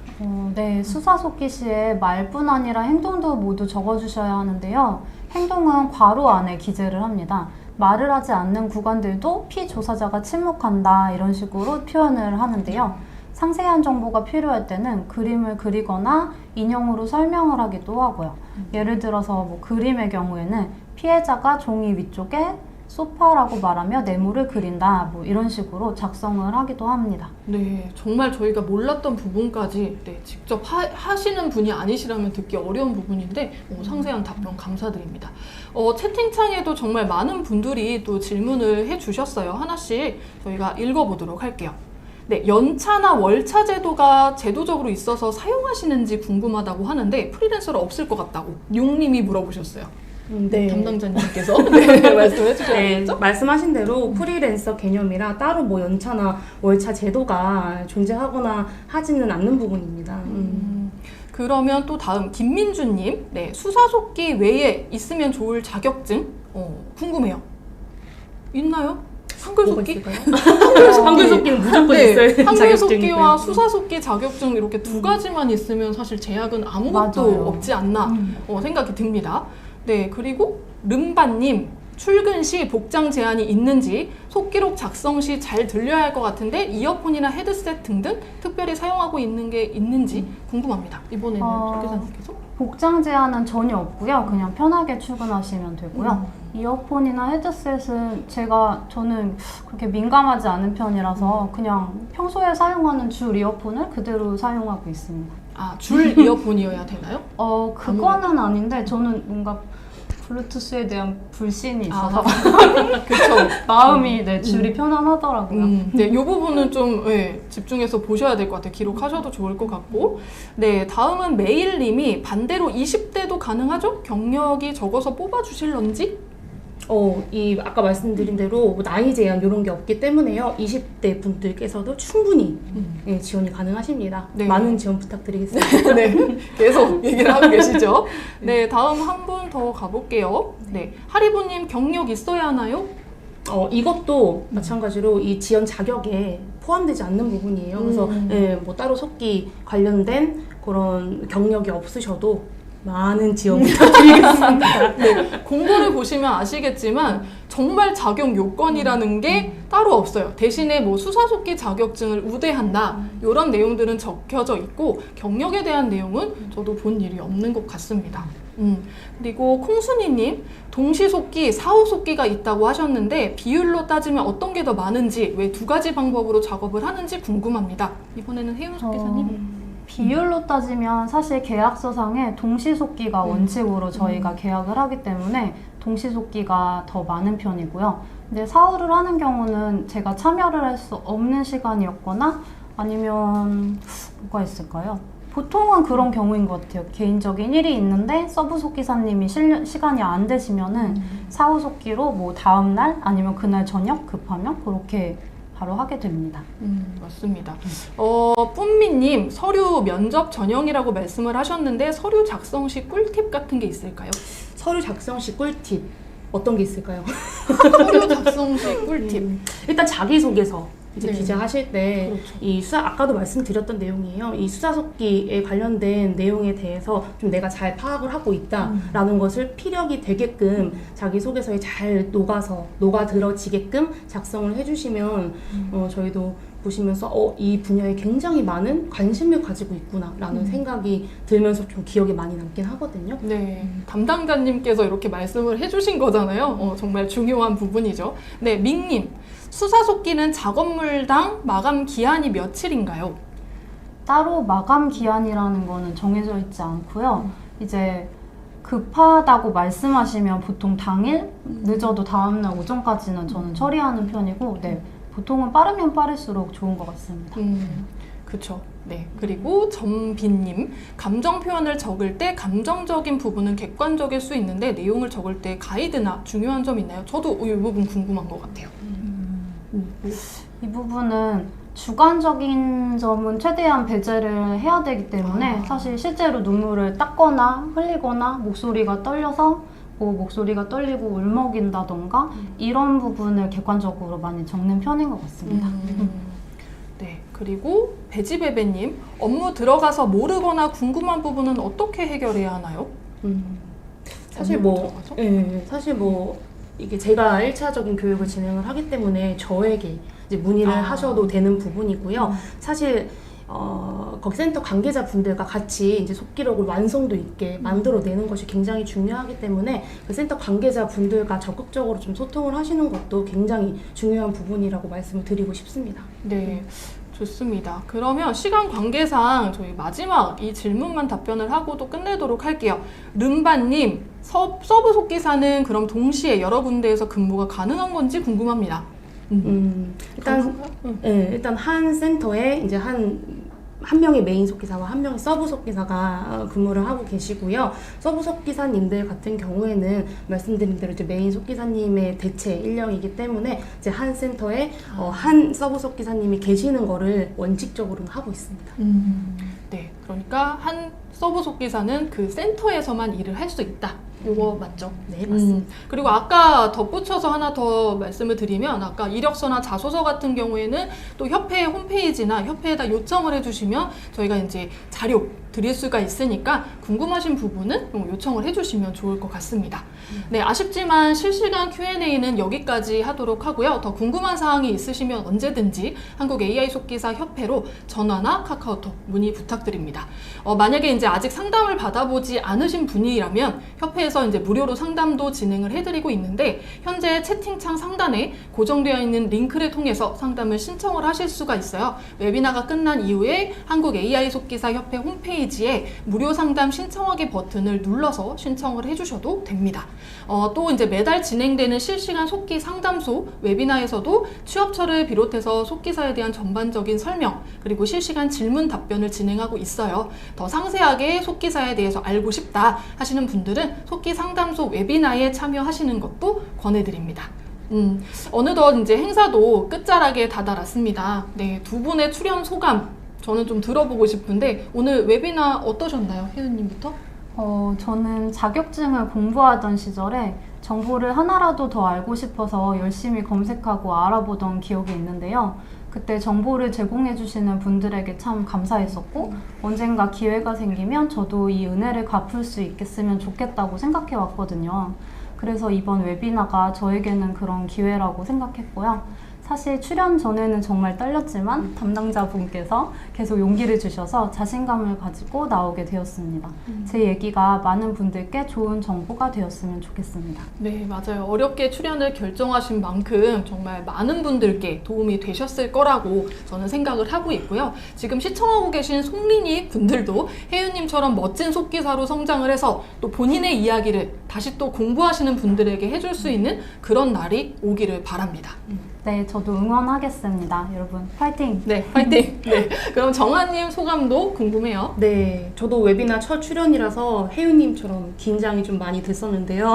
네, 수사 속기 시에 말뿐 아니라 행동도 모두 적어주셔야 하는데요. 행동은 괄호 안에 기재를 합니다. 말을 하지 않는 구간들도 피조사자가 침묵한다, 이런 식으로 표현을 하는데요. 상세한 정보가 필요할 때는 그림을 그리거나 인형으로 설명을 하기도 하고요. 예를 들어서 그림의 경우에는 피해자가 종이 위쪽에 소파라고 말하며 네모를 그린다, 이런 식으로 작성을 하기도 합니다. 네, 정말 저희가 몰랐던 부분까지 직접 하시는 분이 아니시라면 듣기 어려운 부분인데 상세한 답변 감사드립니다. 채팅창에도 정말 많은 분들이 또 질문을 해주셨어요. 하나씩 저희가 읽어보도록 할게요. 네, 연차나 월차 제도가 제도적으로 있어서 사용하시는지 궁금하다고 하는데 프리랜서로 없을 것 같다고 용님이 물어보셨어요. 네. 담당자님께서 말씀해 주셔야겠죠? 네, 말씀하신 대로 프리랜서 개념이라 따로 연차나 월차 제도가 존재하거나 하지는 않는 부분입니다. 그러면 또 다음 김민주님, 네, 수사속기 외에 있으면 좋을 자격증 궁금해요. 있나요? 한글속기? 한글속기는 무조건 있어야 되는 한글속기와 수사속기 자격증 이렇게 두 가지만 있으면 사실 제약은 아무것도 맞아요. 없지 않나 생각이 듭니다. 네, 그리고 름바님, 출근 시 복장 제한이 있는지, 속기록 작성 시 잘 들려야 할 것 같은데 이어폰이나 헤드셋 등등 특별히 사용하고 있는 게 있는지 궁금합니다. 이번에는 속기사님께서? 복장 제한은 전혀 없고요. 그냥 편하게 출근하시면 되고요. 이어폰이나 헤드셋은 저는 그렇게 민감하지 않은 편이라서 그냥 평소에 사용하는 줄 이어폰을 그대로 사용하고 있습니다. 아, 줄 이어폰이어야 되나요? 그거는 아닌데 저는 뭔가 블루투스에 대한 불신이 있어서 그렇죠. 마음이 줄이 편안하더라고요. 네, 이 부분은 좀 집중해서 보셔야 될 것 같아요. 기록하셔도 좋을 것 같고. 네, 다음은 메일님이 반대로 20대도 가능하죠? 경력이 적어서 뽑아주실런지? 아까 말씀드린 대로 나이 제한 이런 게 없기 때문에요. 20대 분들께서도 충분히 지원이 가능하십니다. 네. 많은 지원 부탁드리겠습니다. 네, 계속 얘기를 하고 계시죠? 네, 다음 한 분 더 가볼게요. 네, 하리보님 경력 있어야 하나요? 이것도 마찬가지로 이 지원 자격에 포함되지 않는 부분이에요. 그래서 따로 속기 관련된 그런 경력이 없으셔도 많은 지원 부탁드리겠습니다. 네, 공고를 보시면 아시겠지만 정말 자격 요건이라는 게 따로 없어요. 대신에 뭐 수사속기 자격증을 우대한다 이런 내용들은 적혀져 있고 경력에 대한 내용은 저도 본 일이 없는 것 같습니다. 그리고 콩순이님 동시속기, 사후속기가 있다고 하셨는데 비율로 따지면 어떤 게 더 많은지 왜 두 가지 방법으로 작업을 하는지 궁금합니다. 이번에는 혜윤 속기사님. 비율로 따지면 사실 계약서상에 동시속기가 원칙으로 저희가 계약을 하기 때문에 동시속기가 더 많은 편이고요. 근데 사후를 하는 경우는 제가 참여를 할 수 없는 시간이었거나 아니면 뭐가 있을까요? 보통은 그런 경우인 것 같아요. 개인적인 일이 있는데 서브속기사님이 시간이 안 되시면은 사후속기로 뭐 다음날 아니면 그날 저녁 급하면 그렇게 바로 하게 됩니다. 맞습니다. 뿜미님 서류 면접 전형이라고 말씀을 하셨는데 서류 작성 시 꿀팁 같은 게 있을까요? 서류 작성 시 꿀팁 어떤 게 있을까요? 서류 작성 시 꿀팁. 일단 자기소개서 이제 네. 기자 하실 때 이 수사 아까도 말씀드렸던 내용이에요. 이 수사속기에 관련된 내용에 대해서 좀 내가 잘 파악을 하고 있다라는 것을 피력이 되게끔 자기소개서에 잘 녹아들어지게끔 작성을 해주시면 저희도 보시면서 이 분야에 굉장히 많은 관심을 가지고 있구나라는 생각이 들면서 좀 기억에 많이 남긴 하거든요. 네, 담당자님께서 이렇게 말씀을 해주신 거잖아요. 정말 중요한 부분이죠. 네, 밍님 수사속기는 작업물당 마감 기한이 며칠인가요? 따로 마감 기한이라는 거는 정해져 있지 않고요. 이제 급하다고 말씀하시면 보통 당일, 늦어도 다음날 오전까지는 저는 처리하는 편이고, 네, 보통은 빠르면 빠를수록 좋은 것 같습니다. 그렇죠. 네. 그리고 전빈님 감정 표현을 적을 때 감정적인 부분은 객관적일 수 있는데 내용을 적을 때 가이드나 중요한 점 있나요? 저도 이 부분 궁금한 것 같아요. 이 부분은 주관적인 점은 최대한 배제를 해야 되기 때문에 사실 실제로 눈물을 닦거나 흘리거나 목소리가 떨려서 뭐 목소리가 떨리고 울먹인다던가 이런 부분을 객관적으로 많이 적는 편인 것 같습니다. 네. 그리고 배지베베님 업무 들어가서 모르거나 궁금한 부분은 어떻게 해결해야 하나요? 사실 이게 제가 1차적인 교육을 진행을 하기 때문에 저에게 이제 문의를 하셔도 되는 부분이고요. 사실 거기 센터 관계자분들과 같이 이제 속기록을 완성도 있게 만들어내는 것이 굉장히 중요하기 때문에 그 센터 관계자분들과 적극적으로 좀 소통을 하시는 것도 굉장히 중요한 부분이라고 말씀을 드리고 싶습니다. 네. 좋습니다. 그러면 시간 관계상 저희 마지막 이 질문만 답변을 하고도 끝내도록 할게요. 름바님, 서브 속기사는 그럼 동시에 여러 군데에서 근무가 가능한 건지 궁금합니다. 일단 한 센터에 이제 한 명의 메인 속기사와 한 명의 서브 속기사가 근무를 하고 계시고요. 서브 속기사님들 같은 경우에는 말씀드린 대로 이제 메인 속기사님의 대체 인력이기 때문에 이제 한 센터에 한 서브 속기사님이 계시는 거를 원칙적으로는 하고 있습니다. 네, 그러니까 한 서브 속기사는 그 센터에서만 일을 할 수 있다. 요거 맞죠? 네, 맞습니다. 그리고 아까 덧붙여서 하나 더 말씀을 드리면 아까 이력서나 자소서 같은 경우에는 또 협회 홈페이지나 협회에다 요청을 해주시면 저희가 이제 자료 드릴 수가 있으니까 궁금하신 부분은 요청을 해주시면 좋을 것 같습니다. 네, 아쉽지만 실시간 Q&A는 여기까지 하도록 하고요. 더 궁금한 사항이 있으시면 언제든지 한국 AI 속기사 협회로 전화나 카카오톡 문의 부탁드립니다. 만약에 이제 아직 상담을 받아보지 않으신 분이라면 협회에서 이제 무료로 상담도 진행을 해드리고 있는데 현재 채팅창 상단에 고정되어 있는 링크를 통해서 상담을 신청을 하실 수가 있어요. 웨비나가 끝난 이후에 한국 AI 속기사 협회 홈페이지에 무료 상담 신청하기 버튼을 눌러서 신청을 해주셔도 됩니다. 또 이제 매달 진행되는 실시간 속기 상담소 웨비나에서도 취업처를 비롯해서 속기사에 대한 전반적인 설명 그리고 실시간 질문 답변을 진행하고 있어요. 더 상세하게 속기사에 대해서 알고 싶다 하시는 분들은 속기 상담소 웨비나에 참여하시는 것도 권해드립니다. 어느덧 이제 행사도 끝자락에 다다랐습니다. 네, 두 분의 출연 소감 저는 좀 들어보고 싶은데 오늘 웨비나 어떠셨나요? 혜은님부터? 저는 자격증을 공부하던 시절에 정보를 하나라도 더 알고 싶어서 열심히 검색하고 알아보던 기억이 있는데요. 그때 정보를 제공해 주시는 분들에게 참 감사했었고 언젠가 기회가 생기면 저도 이 은혜를 갚을 수 있겠으면 좋겠다고 생각해 왔거든요. 그래서 이번 웨비나가 저에게는 그런 기회라고 생각했고요. 사실 출연 전에는 정말 떨렸지만 담당자분께서 계속 용기를 주셔서 자신감을 가지고 나오게 되었습니다. 제 얘기가 많은 분들께 좋은 정보가 되었으면 좋겠습니다. 네, 맞아요. 어렵게 출연을 결정하신 만큼 정말 많은 분들께 도움이 되셨을 거라고 저는 생각을 하고 있고요. 지금 시청하고 계신 송린이 분들도 혜윤님처럼 멋진 속기사로 성장을 해서 또 본인의 이야기를 다시 또 공부하시는 분들에게 해줄 수 있는 그런 날이 오기를 바랍니다. 네, 저도 응원하겠습니다. 여러분, 파이팅! 네, 파이팅! 네, 그럼 정아님 소감도 궁금해요. 네, 저도 웨비나 첫 출연이라서 혜윤님처럼 긴장이 좀 많이 됐었는데요.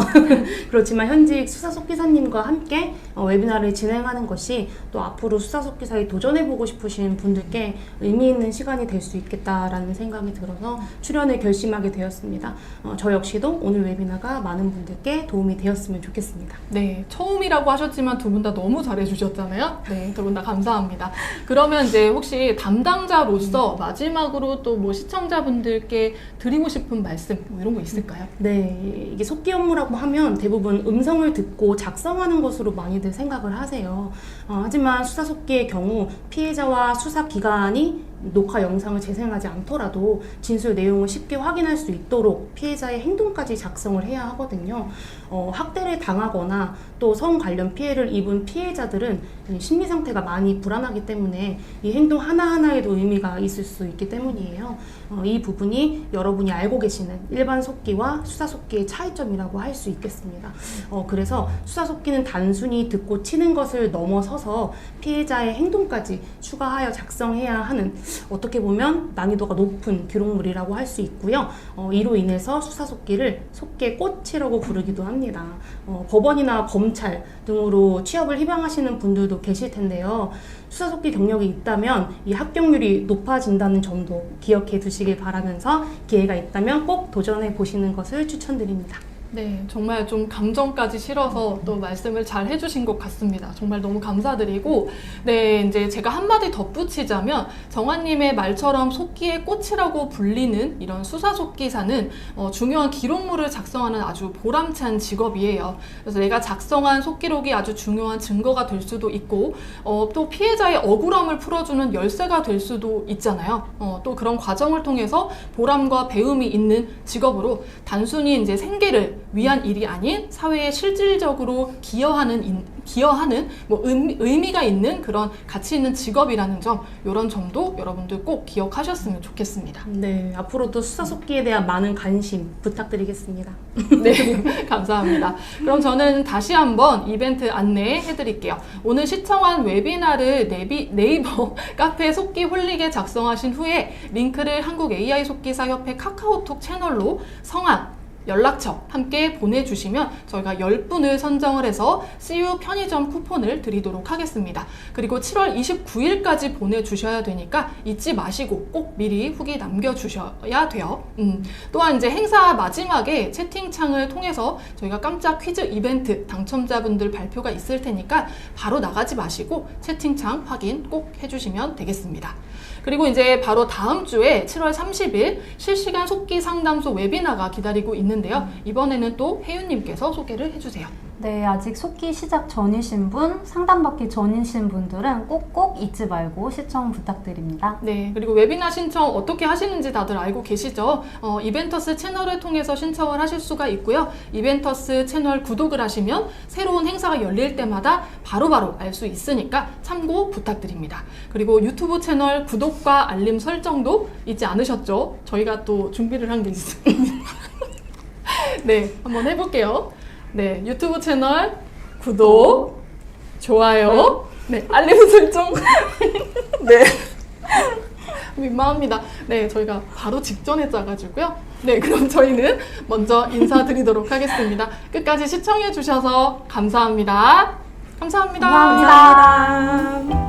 그렇지만 현직 수사속기사님과 함께 웨비나를 진행하는 것이 또 앞으로 수사속기사에 도전해보고 싶으신 분들께 의미 있는 시간이 될 수 있겠다라는 생각이 들어서 출연을 결심하게 되었습니다. 저 역시도 오늘 웨비나가 많은 분들께 도움이 되었으면 좋겠습니다. 네, 처음이라고 하셨지만 두 분 다 너무 잘해주셨잖아요. 네, 두 분 다 감사합니다. 그러면 이제 혹시 담당자로서 마지막으로 또 뭐 시청자분들께 드리고 싶은 말씀 뭐 이런 거 있을까요? 네, 이게 속기 업무라고 하면 대부분 음성을 듣고 작성하는 것으로 많이들 생각을 하세요. 하지만 수사속기의 경우 피해자와 수사기관이 녹화 영상을 재생하지 않더라도 진술 내용을 쉽게 확인할 수 있도록 피해자의 행동까지 작성을 해야 하거든요. 학대를 당하거나 또 성 관련 피해를 입은 피해자들은 심리 상태가 많이 불안하기 때문에 이 행동 하나하나에도 의미가 있을 수 있기 때문이에요. 이 부분이 여러분이 알고 계시는 일반 속기와 수사 속기의 차이점이라고 할 수 있겠습니다. 그래서 수사 속기는 단순히 듣고 치는 것을 넘어서서 피해자의 행동까지 추가하여 작성해야 하는 어떻게 보면 난이도가 높은 기록물이라고 할 수 있고요. 이로 인해서 수사 속기를 속기의 꽃이라고 부르기도 합니다. 법원이나 검찰 등으로 취업을 희망하시는 분들도 계실 텐데요. 수사 속기 경력이 있다면 이 합격률이 높아진다는 점도 기억해 두시길 바라면서 기회가 있다면 꼭 도전해 보시는 것을 추천드립니다. 네, 정말 좀 감정까지 실어서 또 말씀을 잘 해주신 것 같습니다. 정말 너무 감사드리고, 네, 이제 제가 한마디 덧붙이자면, 정아님의 말처럼 속기의 꽃이라고 불리는 이런 수사속기사는 중요한 기록물을 작성하는 아주 보람찬 직업이에요. 그래서 내가 작성한 속기록이 아주 중요한 증거가 될 수도 있고, 또 피해자의 억울함을 풀어주는 열쇠가 될 수도 있잖아요. 또 그런 과정을 통해서 보람과 배움이 있는 직업으로 단순히 이제 생계를 위한 일이 아닌 사회에 실질적으로 기여하는 뭐 의미가 있는 그런 가치 있는 직업이라는 점, 이런 점도 여러분들 꼭 기억하셨으면 좋겠습니다. 네, 앞으로도 수사 속기에 대한 많은 관심 부탁드리겠습니다. 네, 감사합니다. 그럼 저는 다시 한번 이벤트 안내해 드릴게요. 오늘 시청한 웨비나를 네이버 카페 속기 홀릭에 작성하신 후에 링크를 한국 AI 속기사 협회 카카오톡 채널로 성함, 연락처 함께 보내주시면 저희가 10분을 선정을 해서 CU 편의점 쿠폰을 드리도록 하겠습니다. 그리고 7월 29일까지 보내주셔야 되니까 잊지 마시고 꼭 미리 후기 남겨주셔야 돼요. 또한 이제 행사 마지막에 채팅창을 통해서 저희가 깜짝 퀴즈 이벤트 당첨자분들 발표가 있을 테니까 바로 나가지 마시고 채팅창 확인 꼭 해주시면 되겠습니다. 그리고 이제 바로 다음 주에 7월 30일 실시간 속기 상담소 웨비나가 기다리고 있는데요. 이번에는 또 혜윤님께서 소개를 해주세요. 네, 아직 속기 시작 전이신 분, 상담받기 전이신 분들은 꼭꼭 잊지 말고 시청 부탁드립니다. 네, 그리고 웨비나 신청 어떻게 하시는지 다들 알고 계시죠? 이벤터스 채널을 통해서 신청을 하실 수가 있고요. 이벤터스 채널 구독을 하시면 새로운 행사가 열릴 때마다 바로바로 알 수 있으니까 참고 부탁드립니다. 그리고 유튜브 채널 구독과 알림 설정도 잊지 않으셨죠? 저희가 또 준비를 한 게 있습니다. 네, 한번 해볼게요. 네, 유튜브 채널 구독, 좋아요, 네, 알림 설정. 네. 민망합니다. 네, 저희가 바로 직전에 짜가지고요. 네, 그럼 저희는 먼저 인사드리도록 하겠습니다. 끝까지 시청해주셔서 감사합니다. 감사합니다. 감사합니다.